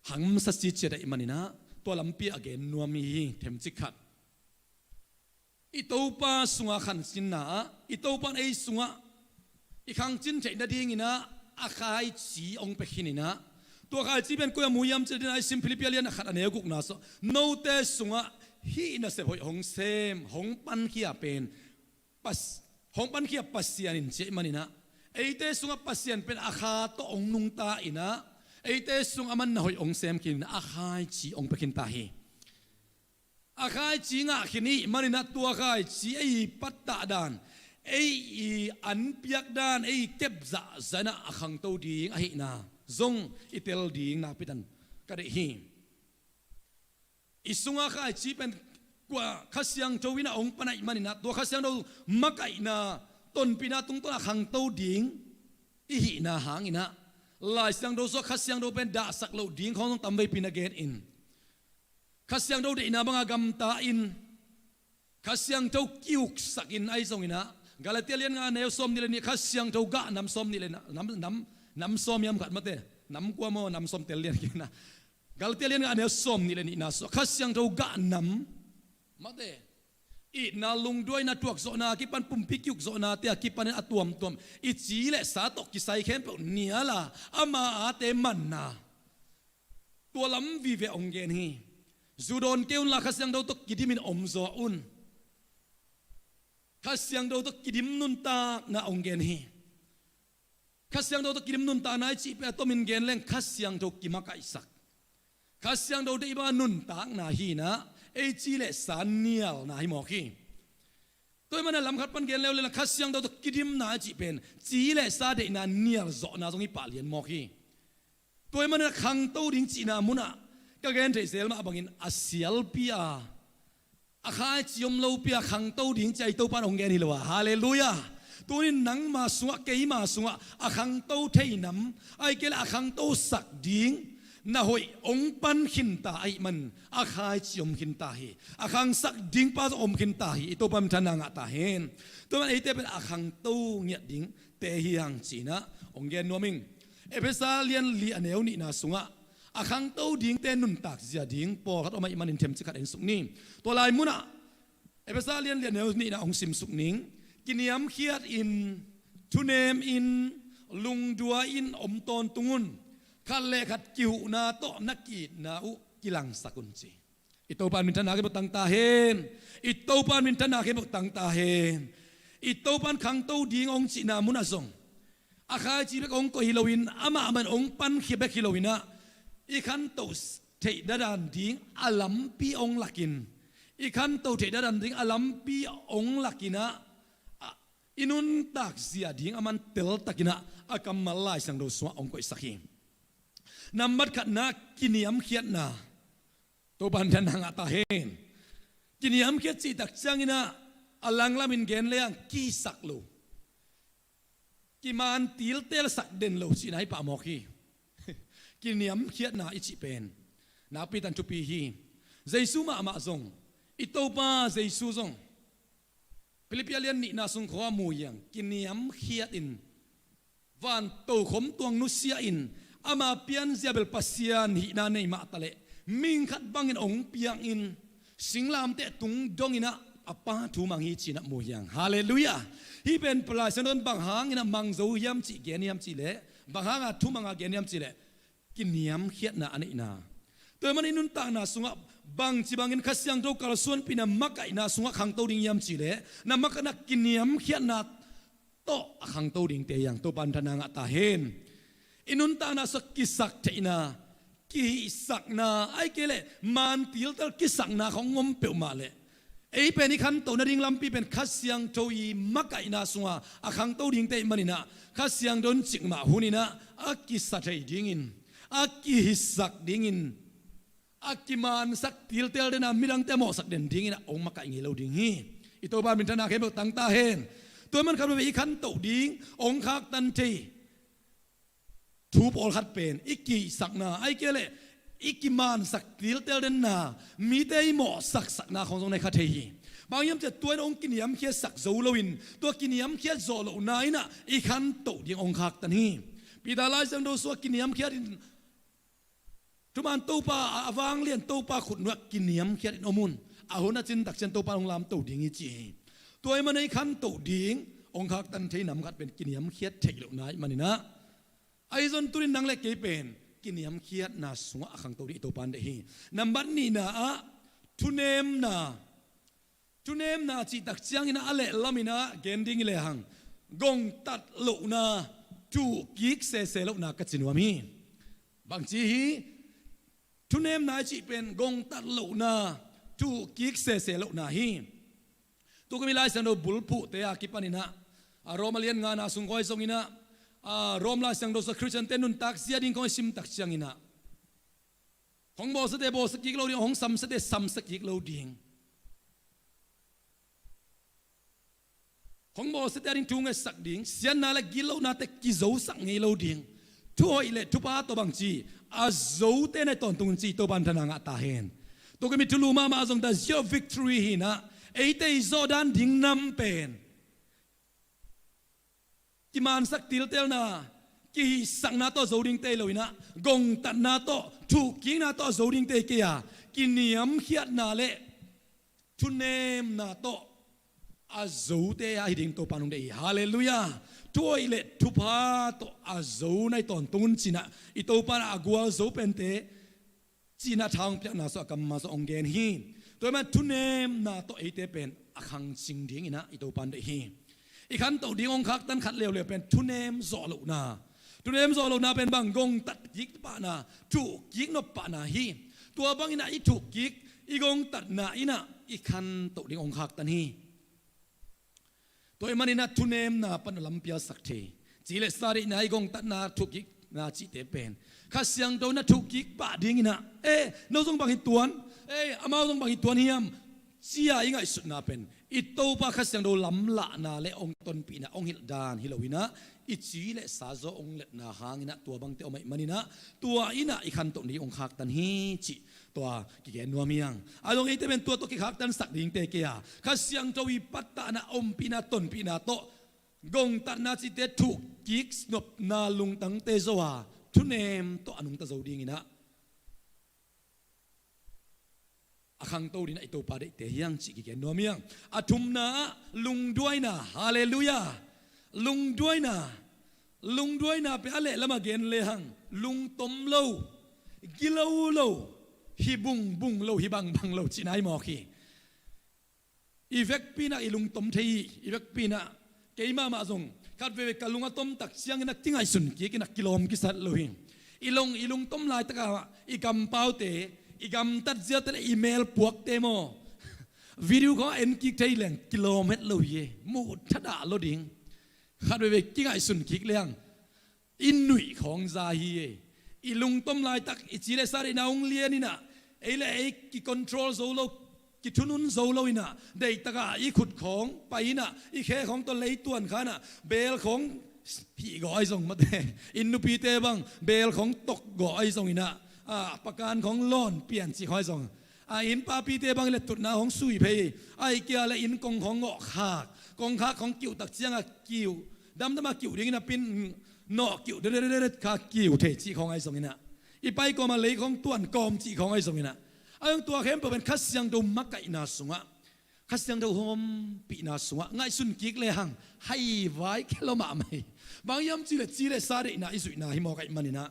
Speaker 2: หังสัจจิเจได้มันนี่นะตัวลัมปีอเกนนัวมีเทมจิขัดอีโตปาสุงะขันสินนะอีโตปาไอสุงะอีขังจินเทนาดิ้งนะอาคายจีองเปขินินะตัวขายจีเป็นกุยมูยามเจดินไอซิมฟิลิปเลียนขัดอันเนกุกนาโซโนเตสุงะฮีน่ะเสพหงเซมหงปันขี้เป็นหงปันขี้ปัสเซียนินเจมันนี่นะไอเตสุงะปัสเซียนเป็นอาคาโตองนุงตาอินะไอเตสุงะมันหอยองเซมกินอาคายจีองไปกินตาฮีอาคายจีงะกินี่มันนี่นะตัวอาคายจีไอปัตตาดานไออันเปียกดานไอเก็บจะนะอาคังโตดีงไอนะซงอิเตลดีงนะพิดันก็ได้ฮีอิสุงอาคาจีเป็นกว่าข้าเสียงโจวินาองปนัยมันนะตัวข้าเสียงเรามักไอนะต้นปีนาตุงต้นขังโตดิ่งอีหินาหางอินะลายเสียงเราสักข้าเสียงเราเป็นดาสักเราดิ่งของต้องทำไปปีนาเกนอินข้าเสียงเราได้อินาบังกำตาอินข้าเสียงเราคิวสักอินไอซงอินะกาลเทียนงานเนวซอมนี่เลยนี่ข้าเสียงเรากะน้ำซอมนี่เลยนะน้ำซอมยำขัดมาเตะน้ำกัวโมน้ำซอมเตลียนกินนะกาลเทียนงานเนวซอมนี่เลยนี่นะข้าเสียงเรากะน้ำมาเตะอีนาลุงด้วยนาตวกโซนากิปันปุ่มพิกิกโซนาเตียกิปันอัตวมอีจีเละสาตกกิไซเข้มเปเนียละอามาอาเตมันนาตัวล้ำวิเวองเกนฮีจูโดนเกลลาข้าเสียงเราตกกิดิมินอมโซอุนข้าเสียงเราตกกิดิมนุนตานาองเกนฮีข้าเสียงเราตกกิดิมนุนตานาจีเปตมินเกนเล่งข้าเสียงเรากิมาไกสักข้าเสียงเราได้บ้านุนตานาฮีนะไอจีเลสานเนียลนาฮิมอกีตัวมันลำคัดปันเกนเลวเลยนะข้าเสียงเราตกกิดิมนาจีเป็นจีเลสาเดนาเนียลโซนาตรงนี้ปาเลียนมอกีตัวมันขังโตดิ้งจีนามุนะก็เกนเทเซลมาบังอินอาเซียลปีอาอาคาจิยมโลปีอาขังโตดิ้งใจโตปานองเกนิลวะฮาเลลูยาตัวนี้นังมาสวะเกยมาสวะอาขังโตเทนัมไอเกลอาขังโตสักดิ้งน่าหอยองปันขินตาไอมันอาคายจิยมขินตาฮีอาขังสักดิ้งป้าจะอมขินตาฮีตัวปั๊มทนางตาเห็นตัวมันไอเตเป็นอาขังโตเงียดิ้งเตฮีหังจีนะ องเกนนัวมิงเอเฟซาเลียนลีอันเอวนี่นาสุงะอาคังเต้าดิ้งเต้นุนตักเสียดิ้งปอขัดออกมาอิมันอินเทมสิขัดเอ็นสุกนี่ตัวลายมุนะเอเฟซาเลียนเอวนี่นาองซิมสุกนิงกินยำเคียดอินทุเนมอินลุงดัวอินอมตอนตุงุนขัดเลขัดกิวนาโตนักกีนาอุกิลังสักุนจีอิโตปานมินทนาเก็บตังตาเฮนอิโตปานมินทนาเก็บตังตาเฮนอิโตปานขังเต้าดิ้งองจีนามุนาซงอาคาจีเบกองก็ฮิโลวินอามามันองปันขีเบกฮิโลวินะอีขันโตเทดดันดิ้งอาลัมปีองลักินอีขันโตเทดดันดิ้งอาลัมปีองลักินะอินุนตักเสียดิ้งอามันเตลตักินะอากัมมาลายสังโดสวะองก็อิสักินัมบัดขัดนากินิยมเขียนนาตัวบันทันหังอาตาเฮนกินิยมเขียนจีตักจังอินะอาลังลามินเกนเลียงกีสักโลกิมันติลเตลสักเด่นโลสินายป่ามอกีกินยำเขียดนาอิจิเป็นนาปีตันจุปีฮีเจสุมามาซงอิโตปาเจสุซงฟิลิปปิเลียนนี่นาซุงขวามูยังกินยำเขียดอินวันโตขมตวงนุเซียอินอามาเปียนเซียเบลปัสเซียนหินาในมาตะเลมิงขัดบังอินองเปียงอินสิงลามเตตุงดงอินะอปาทูมังฮีจีนักมูยังฮาเลลูยาฮีเป็นปลายสนนบางหางอินะมังโซยามจีเกนยามจีเล่บางหางอาทูมังอาเกนยามจีเล่กินยามเขียดนาอันนี้นาตัวมันอินุนตานาสุงะบางจีบางอินขัดยังโตกาลส่วนปีนามักไอนาสุงะขังโตดิ่งยามจีเล่นามักนักกินยามเขียดนาโตขังโตดิ่งเตียงโตปันธนางตาเฮนอินุนตานาสกิสักเทนากิสักนาไอเกเล่มันติลตลกิสักนาของงมเปียวมาเล่ไอ้เป็นอีขันโตนาดิ่งลำปีเป็นขัดยังโตยีมักไอนาสุงะอาขังโตดิ่งเตยมันนะขัดยังโดนจิกมาหุนินะอากิสักเทดิ่งอินอากิหิสักดิ่งอินอากิมันสักติลเตลเดนามิดังเตมอสักเด่นดิ่งอินะองมักไอเงาดิ่งฮีอิโตบานมินทนาเข้มตังตาเฮนตัวมันขับไปอีขันโตดิ่งองคักตันทีทูบอลขัดเป็นอีกิสักนาไอเกเล่อีกิมันสักติลเตลเดนามีเตยหมอสักนาของทรงในคาเทฮีบางยามจะตัวองกินยามเคียสักโซโลวินตัวกินยามเคียโซโลนายนะอีขันโตดิ่งองคักตันฮีปีดาลายสังโดสวกินยามเคียทุมันตูปาอาวางเลียนตูปาขุดนักกินยำเขียดอมุนอาหุนจินตักเชนตูปาองลามตูดิ่งจีตัวมันในขันตูดิ่งองคักตันเทนำขัดเป็นกินยำเขียดเทลนายมันนี่นะไอซอนตุรินนังเล็กเกเป็นกินยำเขียดนาสุงะขังตูดิตูปันเดฮีนับบัดนี้นะทุเนมนาจิตักเชียงอินะอะไรลามินะเกนดิ้งเลยหังกงตัดโลนาจูกิกเซโลนากัจจินวามีบางทีทุเนมนาจีเป็นกงตัดโลนาจูกิกเซโลนาฮีตุกมิลายสันโดบุลปุเตอากิปานินะโรมาเลียนงานาสุงคอยทรงอินะโรมลายสังโดสคริสเตียนเตนุนตักเสียดิ้งคอยซิมตักเชียงอินะของโบสเตโบสกิกโลดิ้งของซัมสเตซัมสกิกโลดิ้งของโบสเตดิ้งทุ่งเอสักดิ้งเสียนาละกิโลนาเตกิโซสักเงโลดิ้งทุยเลทุปาตัวบางจีอาโซเตในตอนตุนจีตัวบันทนางตาเฮนตัวก็มีทุลูมามาส่งแต่เจ้าวิกตอรีหินะไอเตยโซดันดิ้งนำเป็นกิมันสักติลเตลนากิสักนาโตโซดิ้งเตลอยนะกงตัดนาโตถูกกิงนาโตโซดิ้งเตเกียกินิยมเขียดนาเลทุเนมนาโตอาโซเตยาหิดิ้งตัวปานุงเดยฮาเลลูยาตัวอิเลทุพาโตอาโซในตอนตุนจีนะอิโตปานะกัวโซเป็นเตจีนะทางเปียนาโซกัมมาโซองเกนฮีตัวมันทุเนมนาโตเอเตเป็นอคังซิงดิ้งนะอิโตปันเดฮีอีขันโตดิ้งองคักตันขัดเร็วเป็นทุเนมโซโลนาทุเนมโซโลนาเป็นบางกงตัดยิกปานาถูกยิกนปานาฮีตัวบางอินะอีถูกยิกอีกงตัดนาอินะอีขันโตดิ้งองคักตันฮีตัวมันนี่นะทุเนมนาปนลำเปียสักทีจีเลสตารีนายกงตัดนาทุกิกนาจีเตเป็นข้าเสียงโดนนะทุกิกปะดิ้งนะน้องส่งบางหิตวนอามาส่งบางหิตวนเฮียมเสียยังไงสุดนาเป็นอิโตปะข้าเสียงโดนลำละนาเลองตนปีนะองหิลดานฮิโลวินะอิจีเลสาโซองเลนาหางนะตัวบางเตอไม่มันนี่นะตัวอินะอีขันตนี้องคักตันฮีจีตัวกิเกนัวเมียงอารมณ์นี้จะเป็นตัวกิคักตันสักดิ่งเตเกียข้าเสียงโจวีปัตตานะอมปีนะตนปีนะโตกงตัดนาจิเตถูก กิกสนบนาลุงตั้งเตโซวาทุเนมตัวอนุงตะโจดีงินะอาคังโตดินะไอโตปาเดเตยังจิกิเกนโนมียงอาทุมนาลุงด้วยนะฮาเลลูยาลุงด้วยนะเปอะไรละมาเกนเลหังลุงตมโลกิโลโลฮิบุงโลฮิบังโลจินายมอคีอีเวกปีน่ะอีลุงตมเทีอีเวกปีน่ะเกยมาซงคัดเวกกะลุงตมตักเสียงนักติ้งไอสุนกีนักกิโลมกิสัตโลหิอีลุงตมลายตะกะอีกำเป้าเตอีกำตัดเสียตะอีเมลพวกเตโมวิดีโอเขาเอ็นกิกเทยแหลงกิโลเมตรโลเยมูทัดาโลดิงคัดเวกกิ้งไอสุนกิกเลียงอินหนุ่ยของซาฮีอีลุงต้มลายตักอีจีเลสารีนาองเลียนี่นะเอเลเอกิคอนโทรลโซโลกิทุนุนโซโลอินะเด็กตะกะอีขุดของไปนะอีแค่ของตัวเลยตัวนขานะเบลของพี่ก่อยส่งมาเตอินนุปีเตบังเบลของตกก่อยส่งอินะประการของล้อนเปลี่ยนสิคอยส่งอินปาปีเตบังเลตุนาของสุยเพย์ไอเกียและอินกงของเงาะขากกงขากของกิ่วตักเจียงกิ่วดำมากิ่วดิ้งนะปินนอกกิ่วเด็ดขากิ่วเทจีของไอส่งอินะอีไปก็มาเลยของตัวนกอมจีของไอส่งอินะไอ้ตัวเข้มเป็นคัสยังดูมักไก่นาสุงะคัสยังดูหอมปีนาสุงะง่ายสุนกิกเลยหังให้ไว้แค่ละมาไม่บางยามจีเลซาเดน่าอิสุน่าหิมอไก่มันนะ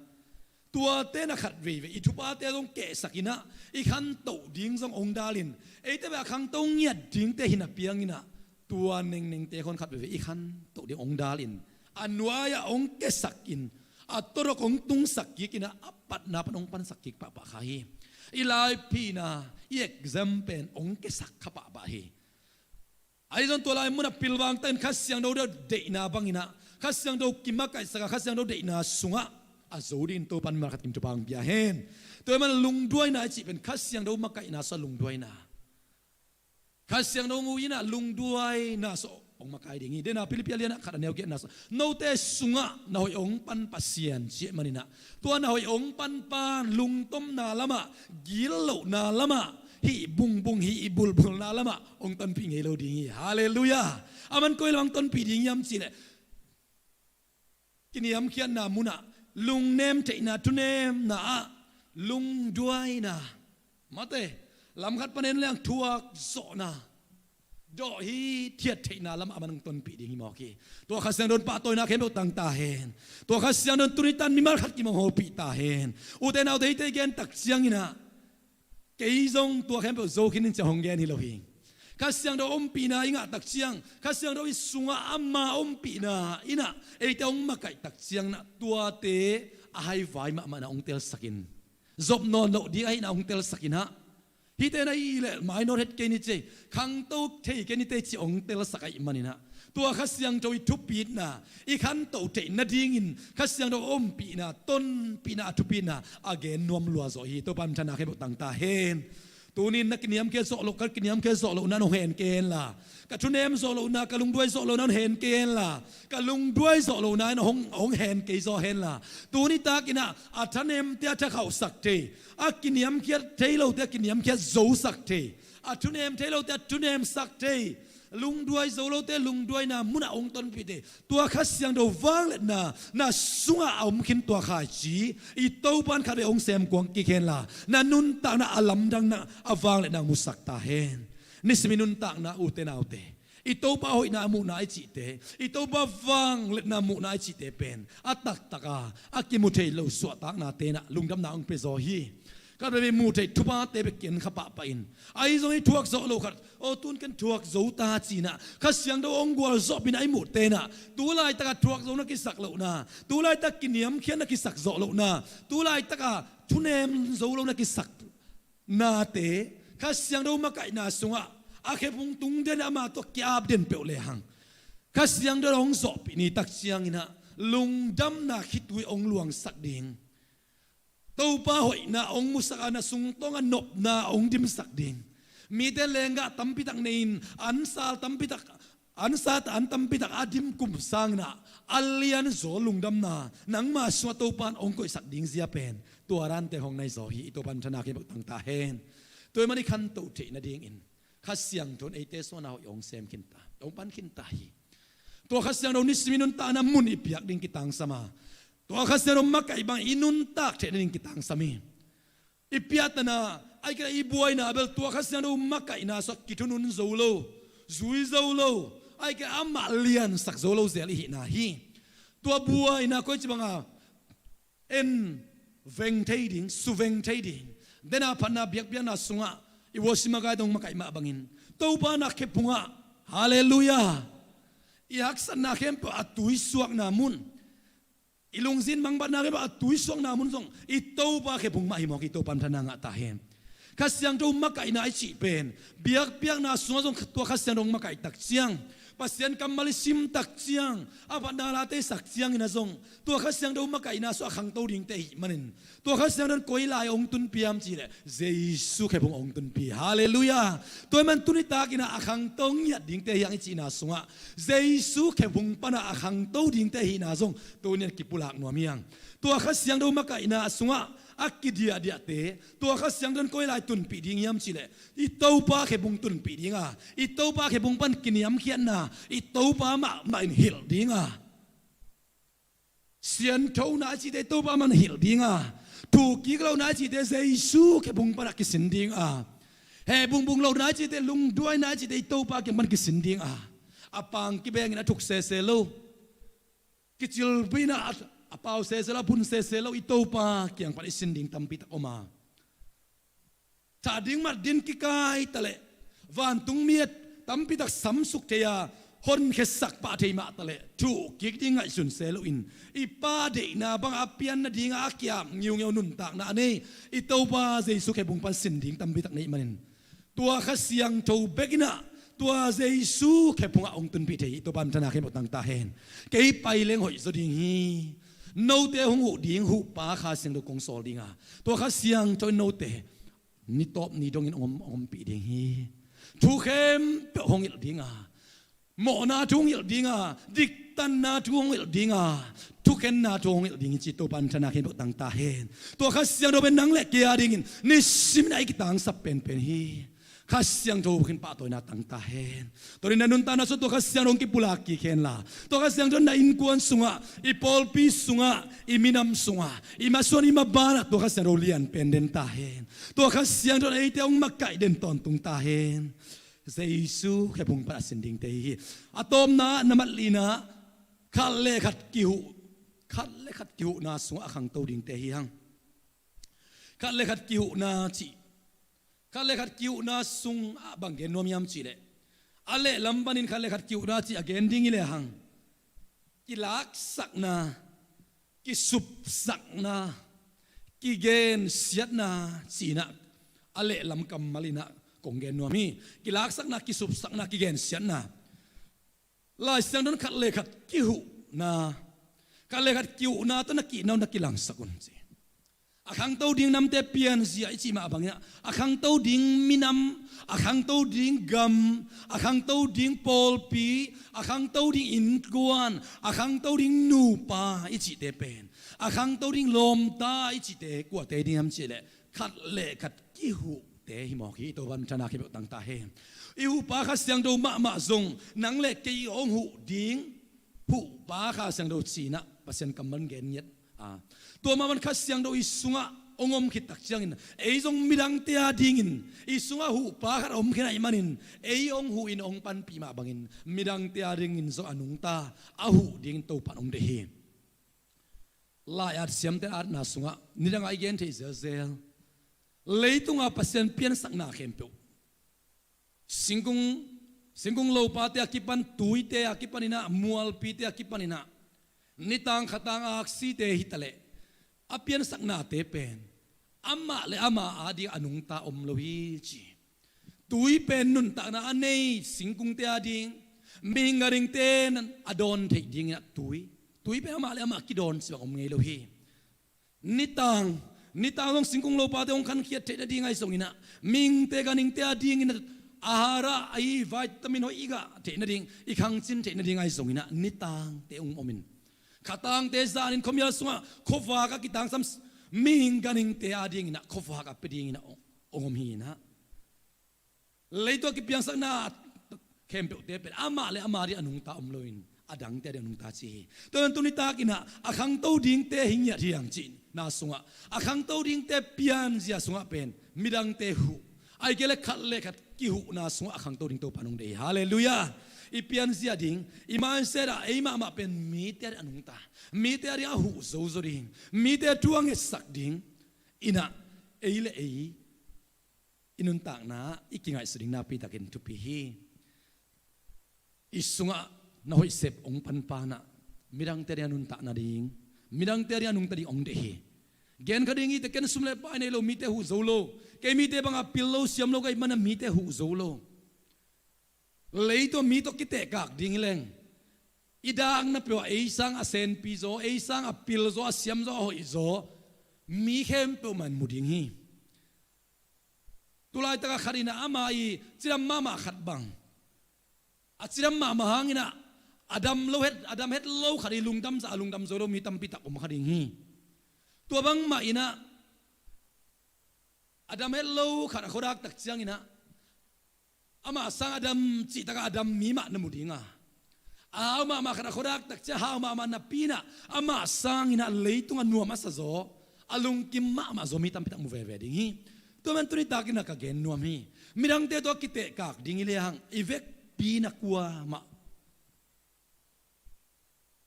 Speaker 2: ตัวเต้นขัดเวอิทุปาเต้ต้องแกะสักินะอีขันโตดิ้งซององดาลินไอ้แต่แบบขังต้องเงียดดิ้งเตหินาเปียงนะตัวหนึ่งเตะคนขัดเวอีขันโตดิ้งองดาลินอันวายองแกะสักินอัตโรกองตุงสักิกินะปัดนาปนองปันสักิกปะปะขายอีลายพีนาเอกซัมเป็นองค์เกสักขปะบะฮีไอ้จนตัวลายมุนับพิลวังเต้นขัสยังดูเดนาบังอินะขัสยังดูกิมะไก่สักขัสยังดูเดนาสุงะอาโซดินตัวปันมาขัดกิมจุบังเบียเฮนตัวมันลุงด้วยนะจีเป็นขัสยังดูมะไก่นาสลุงด้วยนะขัสยังดูงูยินะลุงด้วยนาสองมาไก่ดิ่งเดนาพิลิปิเลียนะขัดแนวเกนาสโนเตสุงะนาหอยองปันปัสเซียนเจียมันนะตัวนาหอยองปันปานลุงต้มนาละมะกิโลนาละมะฮีบุงฮีบุลนาละมะองต้นปีเงโลดิ่งฮาเลลูยาอามันก็ลังต้นปีดิ่งยำจีเลยกินยำเขียนนามุนะลุงเนมเทนาทุเนมนาลุงด้วยนะมาเตลำคัดประเด็นเรื่องทัวโซนาดอฮีเทียดเทนาลำอามันต้นปีดิ่งมอกีตัวข้าเสียงโดนปะตัวนักเห็นบอกต่างตาเห็นตัวข้าเสียงโดนตุนิตันมีมาขัดกิมองโฮปีตาเห็นอุเทนเอาเตยเกนตักเสียงอินะเกยซงตัวเห็นบอกโจกินจะหงเกนฮิโลหิงข้าเสียงโดนอมปีนาอิงะตักเสียงข้าเสียงโดนอิสุงะอัมมาอมปีนาอินะเอเตองมาไก่ตักเสียงนะตัวเตอายไว้มานะองเตลสกินจบนอนโลดีไอนะองเตลสกินฮะฮิตเตนัยเล่ไม่นอเฮ็ดเกนิเจขังตุกเทเกนิเตจิองเตลสักไอมันนี่นะตัวข้าเสียงโดยทุบปีนะอีขันโตเทนาดิ่งินข้าเสียงโดยอมปีนะต้นปีนะทุบปีนะอาเกนนวมลัวโซฮีตัวปันชนะให้บอกต่างตาเฮนตัวนี้นักนิยมเกสโลกัดนิยมเกสโลนั่นเห็นเกนล่ะกัชุนเนมโซโลนะกัลุงด้วยโซโลนั่นเห็นเกนล่ะกัลุงด้วยโซโลนั่นหงเห็นเกยโซเห็นล่ะตัวนี้ตากินะอัฐเนมเตียจะเข้าสักทีอากินิยมเกียเทโลเตียกินิยมเกียโซสักทีอัฐเนมเทโลเตียทุเนมสักทีลุงด้วยโซโลเตลุงด้วยนะมุนาองต้นปีเตตัวข้าเสียงโดวางเลยนะสุงอาอมขินตัวข้าจีอีโตปันข้าเดองเซมกวงกิเคนล่ะนะนุนตากนะอลัมดังนะอวางเลยนะมุสักตาเฮนนิสมินุนตากนะอุเตนาอุเตอีโตปะหอยนะมุนาไอจิเตอีโตปะวางเลยนะมุนาไอจิเตเป็นอัตักตากาอากิมุเทโลสวตากนะเตนะลุงดำนาองเปโซฮีก็ไปมูเททุบาเตไปเกียนขปะไปอินไอ้ตรงนี้ทวกโซโลขัดโอ้ตุนกันทวกโซตาจีนะข้าเสียงดาวองกัวโซบินไอ้มูเตนะตัวลายตะกัดทวกโซนักกิสักโลนะตัวลายตะกินยมเขียนนักกิสักโซโลนะตัวลายตะกัดทุเนมโซโลนักกิสักนาเตข้าเสียงดาวมาไก่นาสุงะอาเคพุงตุงเดนอามาตัวกีอาบเดนเปลเลหังข้าเสียงดาวองโซบินีตักเสียงอินะลุงดำนาคิดวิองหลวงสักดิ่งตัวป้าหอยนาองมุสักนาสุงต้องนบนาองดิมสักดิ่งมีแต่เลงกะตั้มพิตักนินอันซาตั้มพิตักอันซาอันตั้มพิตักอาดิมกุมสังนาอัลเลียนโซลุงดำนานังมาสวตัวปานองก็สักดิ่งเสียเป็นตัวรันแต่ของในโซฮีตัวปันชนะเก็บต่างตาเฮนตัวมันในขันตุเทนาดิ่งอินข้าเสียงทนไอเตสวนาหอยองเซมขินตาองปันขินตาฮี ตัวข้าเสียงเรานิสมินุนตานามุนอิเปียกดิ่งกิตังสมาตัวข้าเสียงเรามักไก่บางอินุนตากเทดิ่งกิตังสมีอิเปียตนาไอ้กระอีบวยนาเบลตัวข้าเสียงเรามักไก่นาสักกิทุนุนโซโลซุยโซโลไอ้กระอามาเลียนสักโซโลเซลิหินาฮีตัวบวยนาก็จะบังอาเอ็นเวงเทดิ่งสุเวงเทดิ่งเดน่าพันนาเบียกเบียนาสุงะอีวอสิมากายตรงมักไก่มาบังอินตัวปานักเก็บพุงะฮาเลลูยาอยากสันนักเก็บอัตุยสวกนามุนอีลงซินมังบัดนักเก็บอัตุยสวกนามุนส่งอีตัวปาเก็บพุงมาหิมอกอีตัวปันธนางะตาเห็นข้าเสียงตัวมักไก่นาไอจีเป็นเบียกเบียกนาสุงะส่งตัวข้าเสียงตรงมักไก่ตักเสียงPasian kammal sim tak chiang apa nalate sak chiang ina zong tua kha siang do makai na so khang to ding te manin tua kha siang dan koi lai ong tun piam chi le jesu khe bong ong tun pi hallelujah toy man tuni ta kina akhang tong ya ding te yang chi na sunga jesu khe bong pana akhang to ding te hi na zong to ne ki pulak no miang tua kha siang do makai na sunga akidia dia te tua kha siang dan koi lai tun pi ding yam chi le I tau pa khe bong tun pi dinga I tau pa khe bong pan kiniam khian na I tau pa ma in hil dinga sian thau na chi te tau pa man hil dinga tu ki glo na chi te jesu khe bong pan ki sin dinga he bong bong lo na chi te lung duai na chi te tau pa ke man ki sin dinga apang ki beng na thuk se lo ki chil bina apau se la pun se lo I tau pa kyang pa sin ding tampi ta oma Tading mat din kikai tale van tung miet tampi tak samsuk teya hon khesak pa thei ma tale thu kik ding ngai sun selo in I pa de na bang apian na dinga akyam ngiu ngiu nun tak na nei I to pa jesu ke bung pan sin ding tampi tak nei manin tua kha siang tho begina tua jesu ke punga ong tun pi thei to pam thana ke botang ta hen ke pai leng hoi zo ding hi no te hung hu ding hu pa kha sing do kong sol dinga to kha siang to no te ni top ni dong in om pi ding hi thu khem pe hong il dinga mo na thung il dinga dik tan na thung il dinga thu ken na thung il ding chi to pan thana khen tang ta hen to kha siang do ben nang le kia ding in ni sim nai ki tang sap pen pen hi kha siang do khin pa to na tang ta hen to rin nun ta na so to kha siang rong ki pula ki khen la to kha siang do na in kuan sunga I pol pi sunga I minam sunga I mason I mabana to kha siang do lian pen den ta hen to kha siang do ai te ong makai den ton tung ta hen jesu ke bung pa sin ding te hi atom na namat lina khal le khat ki hu na sunga khang to ding te hi hang khal le khat ki hu na chi khale khat kiu na sung bang gen nom yam chi le ale lambanin khale khat kiu na chi again ding ile hang ki lak sak na ki sup sak na ki gen siat na chi na ale lam kam malina kong gen nom hi ki lak sak na ki sup sak na ki gen siat na lai sang don khale khat ki hu na khale khat kiu na to na ki naw na ki lang sakun chi akhang to ding nam te pian zia chi ma bangya akhang to ding minam akhang to ding gam akhang to ding pol pi akhang to ding in guan akhang to ding nu pa ichi te pen akhang to ding lom ta ichi te kwa te ding am chi le khat le khat ki hu te hi mo ki to ban chana ki tang ta he I hu pa kha siang do ma zong nang le ke ong hu ding hu pa kha siang do chi na pasien kamman gen yetตัวมันคัดเสียงโดยสุงะองมขิดตักเสียงอินไอ้จงมีดังเตียดิ่งอินไอ้สุงะหูปาขัดอมขึ้นไอ้มันอินไอ้องหูอินองปันปีมาบังอินมีดังเตียดิ่งอินโซอนุงตาอาหูดิ่งตัวปันองเดฮีลายอัดเสียมเตอัดนาสุงะนี่ดังไอเกนเทเซเซลเลยตุงอาปัสเซนเปียนสักนาเข้มเปียวสิงกุงโลปาเตอกิปันตุยเตอกิปันินะมัวลปีเตอกิปันินะนิตังขตังอักซีเตหิตะเลอเปียนสักนาเตเป็นอามาเลอามาอาดีอนุงตาอมโลหิจีตุยเป็นนุนตานาอันนี้สิงกุงเตอดิงมิงกริงเตนันอดอนเทดิงนะตุยเป็นอามาเลอามากิดอนสิบอมเงโลหินิตังองสิงกุงโลปาเตองคันเขียดเทดิงไอส่งอินะมิงเตกันิงเตอดิงนะอาหาระไอวิตามินโออีกะเทนดิงอีขังจินเทนดิงไอส่งอินะนิตังเตองอมินขัตังเตซานินคอมยาสุงะขฟากักิตังซัมมิงกันิงเตอาดิงนะขฟากัปดิงนะองมฮีนะเลยตัวกิเปียงสักนาเข้มเปเตเป็นอามาเลอามาดิอนุงตาอมโลอิน อดังเตเดนุงตาจีตัวนั้นตุนิตากินะอาคังโตดิ้งเตหิงยาที่ยังจีนนาสุงะอาคังโตดิ้งเตปียนจียสุงะเป็นมิดังเตหูไอเกเลขัดเลขัดกิหูนาสุงะอาคังโตดิ้งโตปานุงเดฮาเลลูยาอีปียนจียดิ้งอีมาเสดาไอมาเป็นมีเตอนุงตามีเตอริอาหูโซโซดิ้งมีเตอทวงเอสักดิ้งอินะเอเลเออินุนตากนาอีกิงไอสดิ้งนาปีตะกินทุปีฮีอิสุงะนาหอยเสพองปันปานะมิดังเตเรียนุนตะนาดิงมิดังเตเรียนุงตะดิองเดฮีเกณฑ์คดีงี้แต่เกณฑ์สุมเลปายในโลมีเตหูโซโลเกมีเตบังอพิลโลเสียมโลกไอมันมีเตหูโซโลเลยตัวมีตัวกิเตกากดิ้งเลงอีดังนับว่าเอซังอาเซนปีโซเอซังอพิลโซอาเสียมโซหอยโซมีเข้มเปมันมุดิ้งฮีตุลายตะกคดีนะอามาอีจิรำมาขัดบังอาจิรำมาหางินะอดัมเฮ็ดโลขดีลุงดำซาลุงดำโซโลมีตัมปิตะอมขดีฮีตัวบังมาอินะอดัมเฮ็ดโลขดาขดักตักเจียงอินะอามาสังอดัมจิตะกอดัมมีมะนมุดิงะอามาขดาขดักตักเจียงอามานับปีนะอามาสังอินะเลยตุงอันนัวมาสะโซอลุงกิมมาโซมีตัมปิตะมุเวเวดิงฮีตัวมันตุนิตากินะกะเกนนัวมีมิดังเตตัวกิเตกากดิงเลยหังอีเวกปีนักวัวมา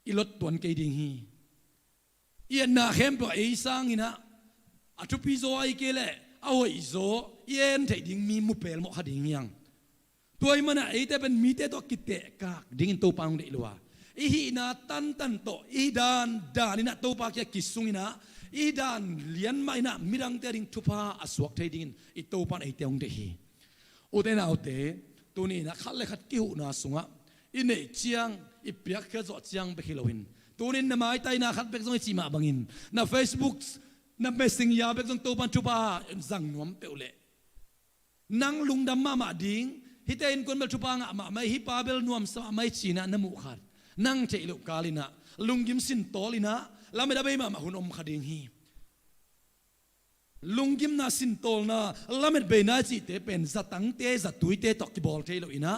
Speaker 2: อีลดตัวนี้ดิ่งฮีเอียนนาเข้มตัวไอ้สังอินะอัตุพิโซไอเกลเอาไอ้โซเอียนเทดิ่งมีมุเปลมขดิ่งยังตัวไอ้มันไอ้แต่เป็นมีแต่ตัวกิเตกากดิ่งตัวปังเดลัวอีฮีนาตันโตอีดานนี่นะตัวปากแค่กิสุงอินะอีดานเลียนไม่นะมิดังเตดิ่งทุพาอสวกเทดิ่งอีตัวปันไอ้เตียงเดฮีอุเตนาอุเตตัวนี้นะขัดเลยขัดกิ้วนาสุงะอินเนเจียงอีเปียกแค่จอดเจียงไปฮิโลวินตัวนี้นะไม่ไต่นาขัดเป็กซงจีมาบังอินนะเฟซบุ๊กนะเมสซิงยาเป็กซงตัวปันทุบาจังนวมเปลเล่นั่งลุงดำมาดิ้งฮิตเอ็นคนเบลทุบางะมาไม่ฮิปาเบลนวมสมาไม่จีนะนมุขัดนั่งเจลุกาลินะลุงยิมสินโตลินะแล้วไม่ได้ไปมาหุ่นอมขดิ้งฮีลุงยิมนาสินโตลนะแล้วไม่ได้นาจีเตเป็นจัดตั้งเตจัดตุยเตตอกกิบอลเทโลอินะ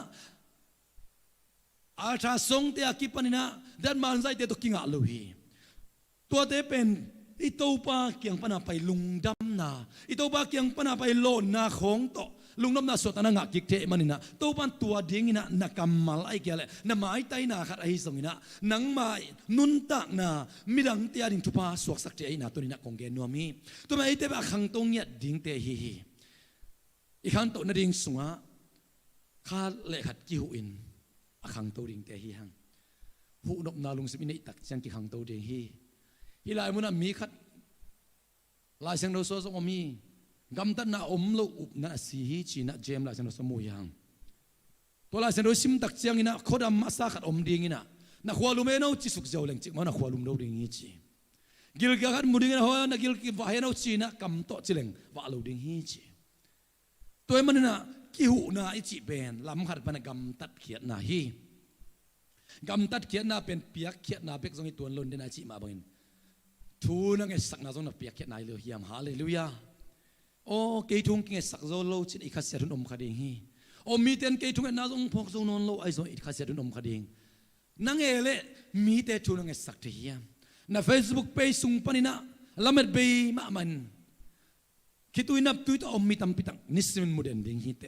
Speaker 2: อาชาทรงเตะกิปันินะดันมันใจเตะตกิงอาลูฮีตัวเตเป็นอิโตปาเกียงปนาไปลุงดำนาอิโตปาเกียงปนาไปโลนนาของโตลุงดำนาสดนางักกิกเทมันนะตัวปันตัวดิ้งนะนักกำมัลไอเกลนะไม้ไตนาขัดไอสงินะนังไม้นุนตักนามิดังเตียดิ้งทุพาสวกสักเตไอนะตัวนี้นะคงเกนัวมีตัวไอเตปะขังตรงเนี่ยดิ้งเตฮีอีขังโตนาดิ้งสุงะข้าเละขัดกิวอินขังโตดิ่งเตฮีหังหูนกนาลุงสิบินตักจังกิขังโตดิ่งฮีฮิลายมุนัมีขัดลายเสียงเราโซสงมีกำตันนาอมโลอุบนาสีฮีจีนาเจมลายเสียงเราสมุยังตัวลายเสียงเราซิมตักจังอินะขดามมาสาขัดอมดิ่งอินะนักขวาลุมเอโนจิสุกเจ้าเล็งจิมานักขวาลุมเราดิ่งฮีจีกิลกัดมุดิ่งนะหัวนักกิลกิวาเฮโนจีนะกำโตจิเล็งว่าเราดิ่งฮีจีตัวมันนะกิหูนาอิจิเป็นลำขัดปนกำตัดเขียนนาฮีกำตัดเขียนนาเป็นเปียกเขียนนาเป็กทรงตัวล้นเดนาจิมาบังทูนังเอสักนาทรงนับเปียกเขียนนาเลยฮิมฮาเลลูยาโอ้เกยทุงเงสักโซโลจิตอิคัสเซรุนอมขดิงฮีโอ้มีเต็นเกยทุงเอนาทรงพกทรงนนโลไอทรงอิคัสเซรุนอมขดิงนังเอเลมีเตทูนังเอสักเทียมนาเฟซบุ๊กเพจสุงปนินะละเม็ดเบย์มามันคิดตัวนับตัวต่ออมมีตัมปิตังนิสมินมุเดนดิงฮีเต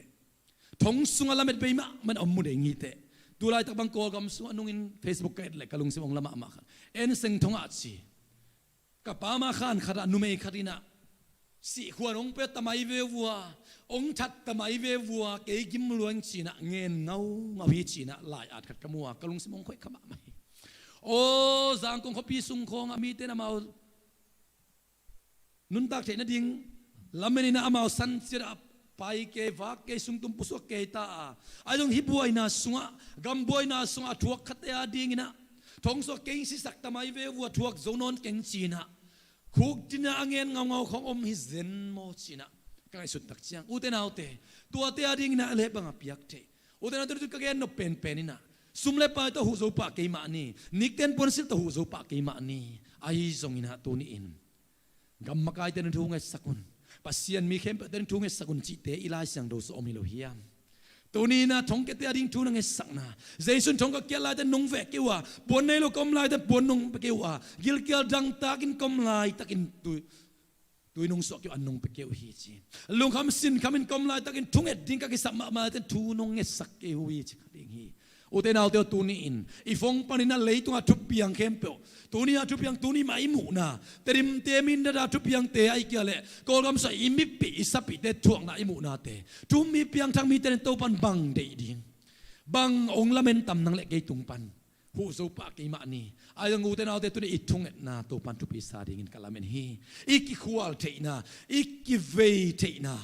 Speaker 2: ทงสุงละเม็ดเบย์มามันอมมุเดงฮีเตตัวลายตะบังโกกำสุงนุ่งอินเฟซบุ๊กเกตเลยกะลุงสิมองละมาขันเอ็นเซงทงอาชีกับป้ามาขันขนาดนุ่มเอขัดินะสิขวานองเป็ดตะไมเววัวองชัดตะไมเววัวเกยกิมลวงจีนะเงินเงาวิจีนะลายอาจขัดกมัวกะลุงสิมองค่อยขมาไม่โอ้จางกงเขาปีสุงคงมีเตนะมานุนตักเทนดิ่งละเมนินะมาสันเสียไปเกวักเกสุงตุมปุสเกตาไอ้ตรงฮิบวยนาสุงะกำบวยนาสุงะทวกขัดยาดิ่งนะทงสเกงสิสักตะไมเววัวทวกโซนนเกงจีนะคุกจีน่าเงินเงาของอมฮิเซนโมจีน่ะก็ไอ้สุดตักเชียงอุเทนเอาเตตัวเตอดิ่งน่ะเล็บบังอาเปียกเตอุเทนเอาตัวก็แกนนบเป็นนี่น่ะสุมเล็บไปตัวหูโซปากเกยมานี่นิกเทนปนสิตัวหูโซปากเกยมานี่ไอ้ทรงอินะตัวนี้อินกำมากายเตนทุ่งไอ้สักุนPasian mi khem pen thung e sakun chi te ila sang do so omi lo hiam ตัวนี้นะทงเกตยดิ่งทุนังเอสักนะเจสุนทงก็เกี่ยวลายแต่นงเวกเกี่ยวปวนในโลกกมลายแต่ปวนนงเกี่ยวกิลเกี่ยวดังตากินกมลายตากินตุยนงสอกอยู่อันนงเกี่ยวฮีจีลุงคำสินคำอินกมลายตากินทุงเอ็ดดิ่งก็กิสักมาแต่ทุนงเอสักเกี่ยวฮีจีดิ่งฮีอุเทนเอาเตียวตูนี่อินอีฟงปนินันเลยตัวทุบเปียงเข้มเปียวตูนี่ทุบเปียงตูนี่ไม่หมูนะแต่ริมเตมินดาทุบเปียงเตะไอเกี่ยเล่ก็กำใส่อิมิปีสับปีเตะถ่วงนะไอหมูนาเตะทุมมีเปียงทั้งมีเตนโตปันบังเดดิ่งบังองละเมนตำนังเล็กไอตุงปันหูสูปากไอมานี่ไอยังอุเทนเอาเตตัวนี้อิทุงเอ็ดนาโตปันทุบปีศาดิ่งกะละเมนฮีอีกิขวาลเทนะอีกิเวเทนะ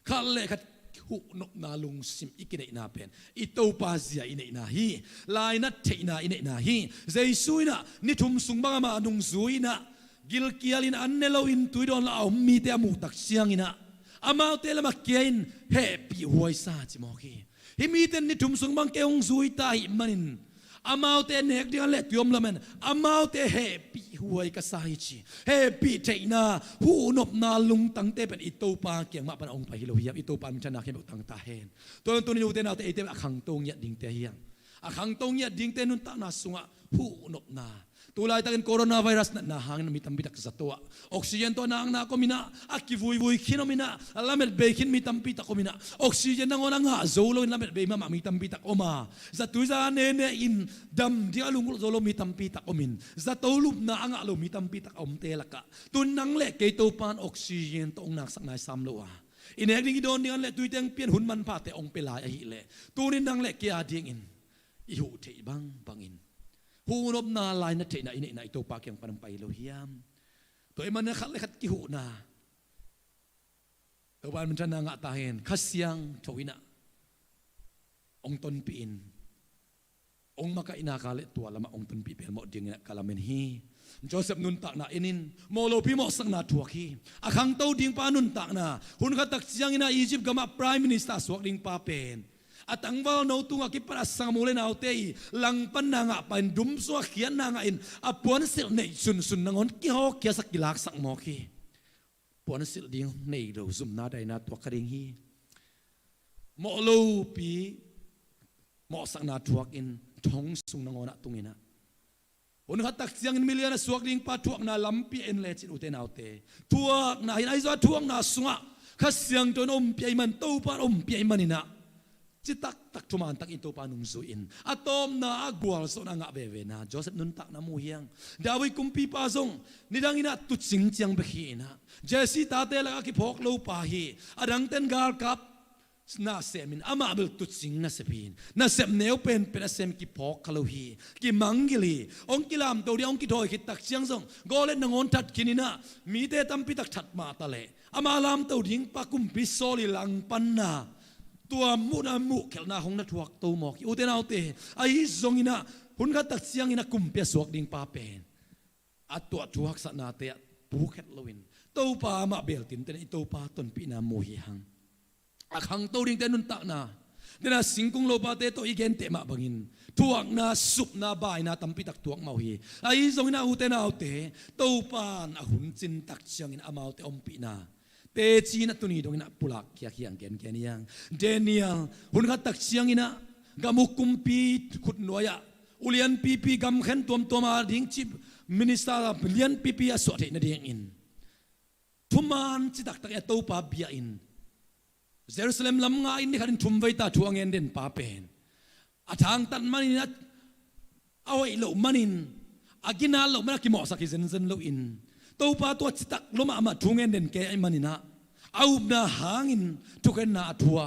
Speaker 2: ข้าเล่ขัดหูนกนาลุงซิมอีกินเนนาเป็นอีโตปาเซียอินเนนาฮีลายนัดเทนาอินเนนาฮีเจสุยนะนิทุมสุงบังมานุงซุยนะกิลเกียลินอันเนลอินตุยดอนลาอมีเตอมูตักเสียงอินะอามาเตลมาเกียนเฮปีหวยซาจิมอกีฮิมีเตนิทุมสุงบังเกองซุยตาหิมันินอามาเตเนกเดียนเล็ดยอมละมันอามาเตเฮปีหวยกษาฮิจีเฮปีเทนาหูนบนาลุงตั้งเตเป็นอิโตปาเกียงมาเป็นองค์ไปฮิโลฮิยาอิโตปามิชนะเข้มตั้งตาเฮนตัวนี้อุเทนเอาเตเอเตอขังตงยัดดิ่งเตียงอขังตงยัดดิ่งเตนุนตานาสุงะหูนบนาตัวลายตะกันโคโรนาไวรัสนั่นหางนั้นมีตั้มปิตักสัตว์ออกซิเจนตัวนางนาก็มีนะอักกิวุยขินมีนะลาเมดเบคินมีตั้มปิตักก็มีนะออกซิเจนนางอนางหาโซโลลาเมดเบมามีตั้มปิตักออกมาสัตว์ตัวจานเนอินดำที่อาลุงโซโลมีตั้มปิตักอมินสัตว์ตัวลุบนาอ่างโลมีตั้มปิตักอมเตลักะตัวนางเล็กเกยตัวปานออกซิเจนตัวนักสักนายซ้ำโลวะอินเอกดิ้งโดนเนี่ยเล็กตัวเตียงเปลี่ยนหุ่นมันพาแต่องเปลายอิเล่ตัวนี้นางเล็กเกียดิ้งอินอิหูเทบังบังอินหูนบนาลายนัดเทน่ะอินเนน่ะอิโตปาเกียงปันไปโลหิยามตัวมันเนี่ยขัดเลยขัดกิหูนาตัวบ้านมันจะนางะตาเห็นขัดเสียงทวินะองตนปีนองมากะอินากาเลตัวละมาองตนปีเป็นหมดดิ่งเนี่ยกาลาเมนฮีโจเซฟนุนตักนาอินินโมโลพิโมสักนาทัวคีอาคังโตดิ่งปานุนตักนาหุ่นขัดตักเสียงอินาอียิปต์กามาพรายมินิสเตอร์สวกดิ่งปาเป็นat ang wal no tunga kipara samule na utei lang pananga pan dumso khian na nga in apon sil nei sun sun nangon ki ho kya sak kilak sak mo ki pon sil ding nei do zum na dai na to karing hi mo lo pi mo sak na tuak in thong sung nangon tungina un khatak siang in million suak ding pa tuak na lampi en le chin uten autte tuak na hin ai zo tuak na sunga khasiang ton pi man to pa pi manina citak tak cuman tak itu panung zuin atom na agwal so na nga bebe na Joseph nun tak na muhiang dawi kumpi pasong nidang ina tutsing tiang bekhina Jesse tate la ki phok lo pahi adang ten gal kap na semin ama bel tutsing na sepin na sep neu pen pen sem ki phok khalohi ki mangili ong kilam to di ong ki thoi ki tak chiang song golen nangon that kinina mi te tampi tak that ma tale ama lam to ding pa kumpi soli lang pannaตัวมุนามุเขลนาหงนัทวักตัวหมอกอุเทนเอาเตไอซงอินะหุ่นกัตักเสียงอินะกุมเปียสวกดิ่งปาเป็นอัตตัวทัวกสนาเตะปูเขลลวินตัวปามาเบลตินเตนตัวปาต้นปีนาโมหิหังอักหังตัวดิ่งเตนุนตักนาเดน่าสิงกุงโลปาเตตัวอีเกนเตมาบังอินทัวกนาสุบนาบายนาตัมปีตักทัวกมาหีไอซงอินะอุเทนเอาเตตัวปานอหุ่นจินตักเสียงอินะอามาเตอมปีนาเตจีนัตุนีดงอินะปุลักขี้ขี้อังเกนเกนยังเดนิเอลหุ่นขัดตักเสียงอินะกามุกุมปีขุดหน่วยอุเลียนปีปีกำเข็นตัวมาดิ้งจิบมินิสตาร์เลียนปีปีอสวดในเดียงอินทุมานจิตักตักเอตูปาเบียอินเยรูซาเล็มลำงาอินนี่ขันทุมไว้ตาทัวเงินเด่นปาเป็นอาทางตันมันอินะเอาไว้โลมันอินอากินาโลมันกิมอสักเซนเซนโลอินตัวปาตัวจิตักลมอามาทุ่งเงินเด่นแกไอมันนี่นะเอาหน้าหางอินทุกเงินหน้าทัว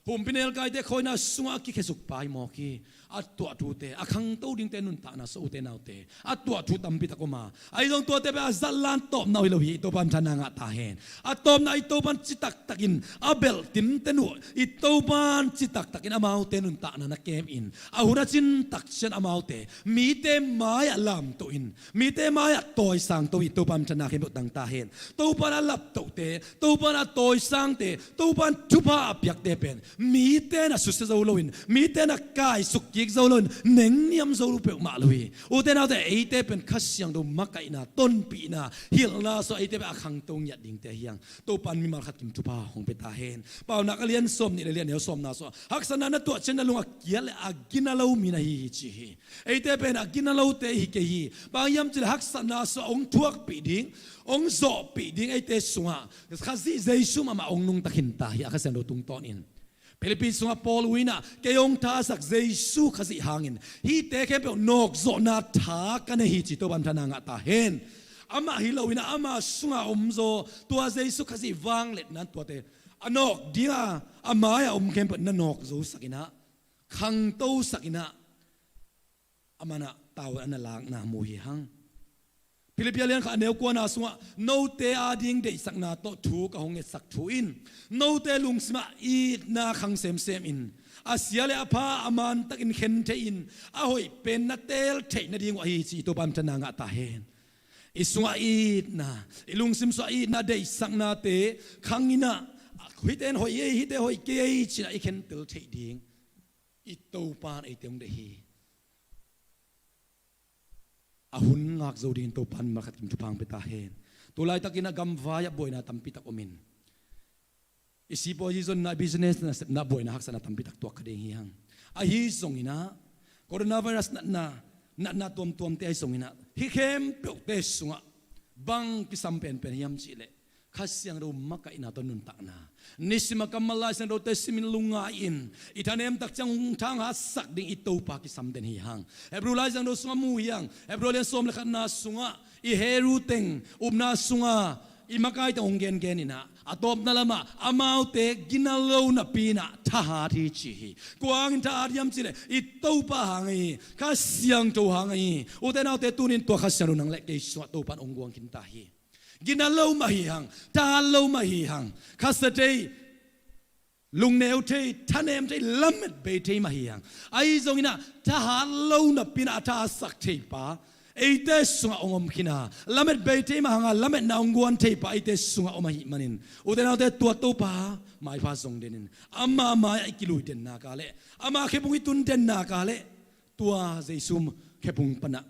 Speaker 2: หุ่มพิเนลกายเตคอยน่าสุงอากิเคสุกไปมอกีอัตตัวทูเตอคังตัวดิ่งเตนุนตานาสูเตนเอาเตอัตตัวทูตัมปิตะกมาไอตรงตัวเตเปอาจัลลันตบนาวิโลฮีตัวปันชนะงะตาเฮนอัตตบนาไอตัวปันจิตักตักินอาเบลตินเตนุอิตัวปันจิตักตักินอามาเตนุนตานานักเกมอินอาหุระจินตักเชนอามาเตมีเตมายาลามตัวอินมีเตมายาตัวสังตัวอิตัวปันชนะเกมตังตาเฮนตัวปันอาลับตัวเตตัวปันอาตัวสังเตตัวปันจุบาอับยักเตเป็นมีเตนะสุดเซาโลวินมีเตนะกายสุกิ กโซลุนเน่งเนียมโซลุเปกมาลุยอุเทนเอาแต่ไอเตเป็นขัดยังดูมักไก่นาต้นปีนาฮิลนาโซไอเตเป็นขังตรงยัดดิ่งแต่ยังตัวปันมีมาขัดกิมทุบาหงเปตาเฮนเปล่านักเรียนส้มนี่เรียนเดี๋ยวส้มนาโซฮักษณะนั้นตัวเช่นนั้นลุงเกียร์อากินาลูมีนาฮิจิฮิไอเตเป็นอากินาลูเตฮิเกฮิบางยามจิฮักษณะโซองทวกปีดิ่งองโซปีดิ่งไอเตสุงะข้าซีเจสุมาองนุงตะขินตาฮิอาข้าเซนโดตุงตอนอินPhilippines nga Paul wina kayong tasak Jesu kasi hangin hi teke pe nok zo na tha kana hi chito ban thana nga ta hen ama hilawina ama sunga omzo tua Jesu kasi wang let nan tua te anok dia amaya kem pe nanok zo sakina khang to sakina amana taw ana lang na mo hi hang Pilipialian ka aneu ko na sunga no te ading de sak na to thu ka hong sak thu in no te lungsma I na khang sem in asiale apa aman tak in khen te in ahoi pen na tel the na ding wa hi chi to pam tana nga ta hen isunga I na ilungsim so I na de sak na te khangina hiten hoi ye hite hoi ke chi na I khen tel the ding I to pan ai teng de hi ahun ngak zo din to pan makat kim tupang petahen tulay takina gamvaya boy na tampitak umin isipo jizon na business na boy na haksa na tampitak tuak kading hiyang ahi zongina coronavirus na tuam te ay zongina hikem pyok te sunga bang kisampen pen yam chile kasyang ro makai na to nun tak na nisima kammal san ro te simin lungain itanem tak chang thang ha sak ding ito pa kisam den hi hang ebrulai sang ro sunga mu yang ebrolen som lekhan na sunga I heru teng umna sunga I makai ta onggen genina atop na lama amau te ginalo na pina thaha thi chi kuang ta aryam chile ito pa hangi kasyang to hangi utenau te tunin to kasyang nang le ke swa to pan ongguang kinta hi ginalo mahihang talo mahihang kasatei lungneu te thanem te lamet be te mahihang ai zongina tahalo na pina ta sak te pa eite sunga ongom kina lamet be te mahanga lamet na ongguan te pa eite sunga omahi manin udenau te tua to pa mai pa zong denin amma mai ikilui den na kale ama khepung itun den na kale tua Jesum khepung pana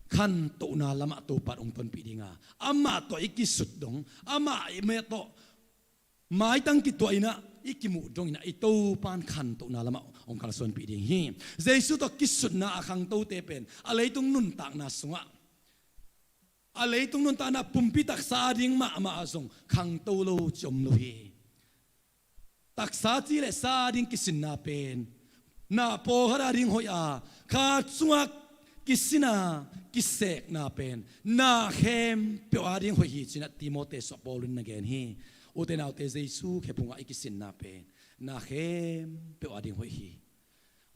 Speaker 2: kan to na lama to pat ong ton pidinga ama to ikisut dong ama me to mai tang ki to ina ikimu dong ina ito pan kan to na lama ong kalson piding hi Jesu to kisut na akhang to te pen alei tung nun tak na sunga alei tung nun ta na pumpitak sa ding ma azong khang to lo chom lo hi tak sa chi le sa ding kisin na pen na po hara ding hoya kha chunga kisina kisek na pen na hem pe ading hoi hi china Timote so Paulun na gen hi utenaw te Jesu khepunga ikisin na pen na hem pe ading hoi hi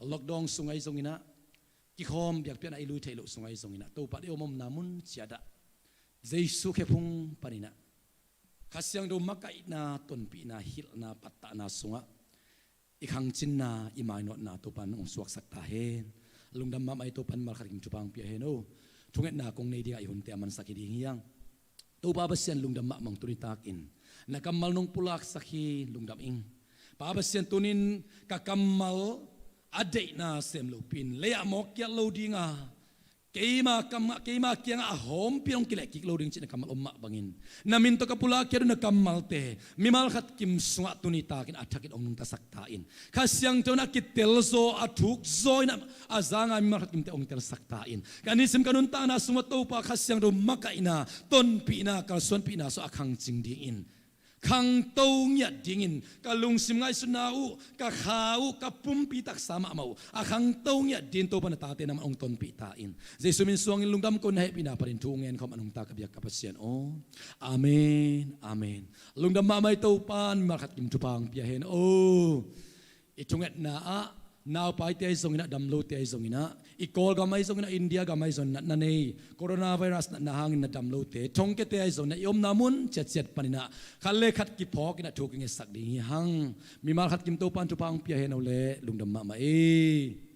Speaker 2: lockdown sungai zongina ki khom biak pe na ilui thailo sungai zongina to pa de omom namun chiada Jesu khepung panina khasyang do makai na ton pi na hil na patta na sunga ikhang chin na imai not na to pan ong suak sak ta hen lungdam ma mai to pan mal kharim chupang pia heno thunget na kong nei dia I hun te aman sakidi hiyang to ba basian lungdam ma mang turitak in nakamal nong pulak sakhi lungdam ing pa basian tunin kakammal adei na sem lupin leya mokya loadinga keima kia nga hom piong kilek kik loading china kamal umma bangin namin to kapula kero na kamal te mimal khat kim sunga tunita kin athakit ong nung tasaktain kasyang to na kitelzo athuk zoi na azanga mimal khat kim te ong tel saktain kanisim kanun ta na sunga to pa kasyang do makaina ton pina kalson pina so akhang chingding in khang tong ya dingin kalung sim ngai sunau ka khau ka pumpi tak sama mau akhang tong ya din to pan ta te nam ong ton pi ta in Jesu min suang in lungdam ko na pina parin tungen khom anong ta kabyak kapasian o amen amen lungdam ma mai to pan markhat kim tupang pia hen o itunget na a now pai te zongina damlo te zongina ikol gamai zongina India gamai zon na nei coronavirus na hangin na damlo te thongke te zon na yom namun chet panina khalle khat ki phok na thuking sak ding hang mimal khat kim to pan tu pang pia hen ole lungdam ma e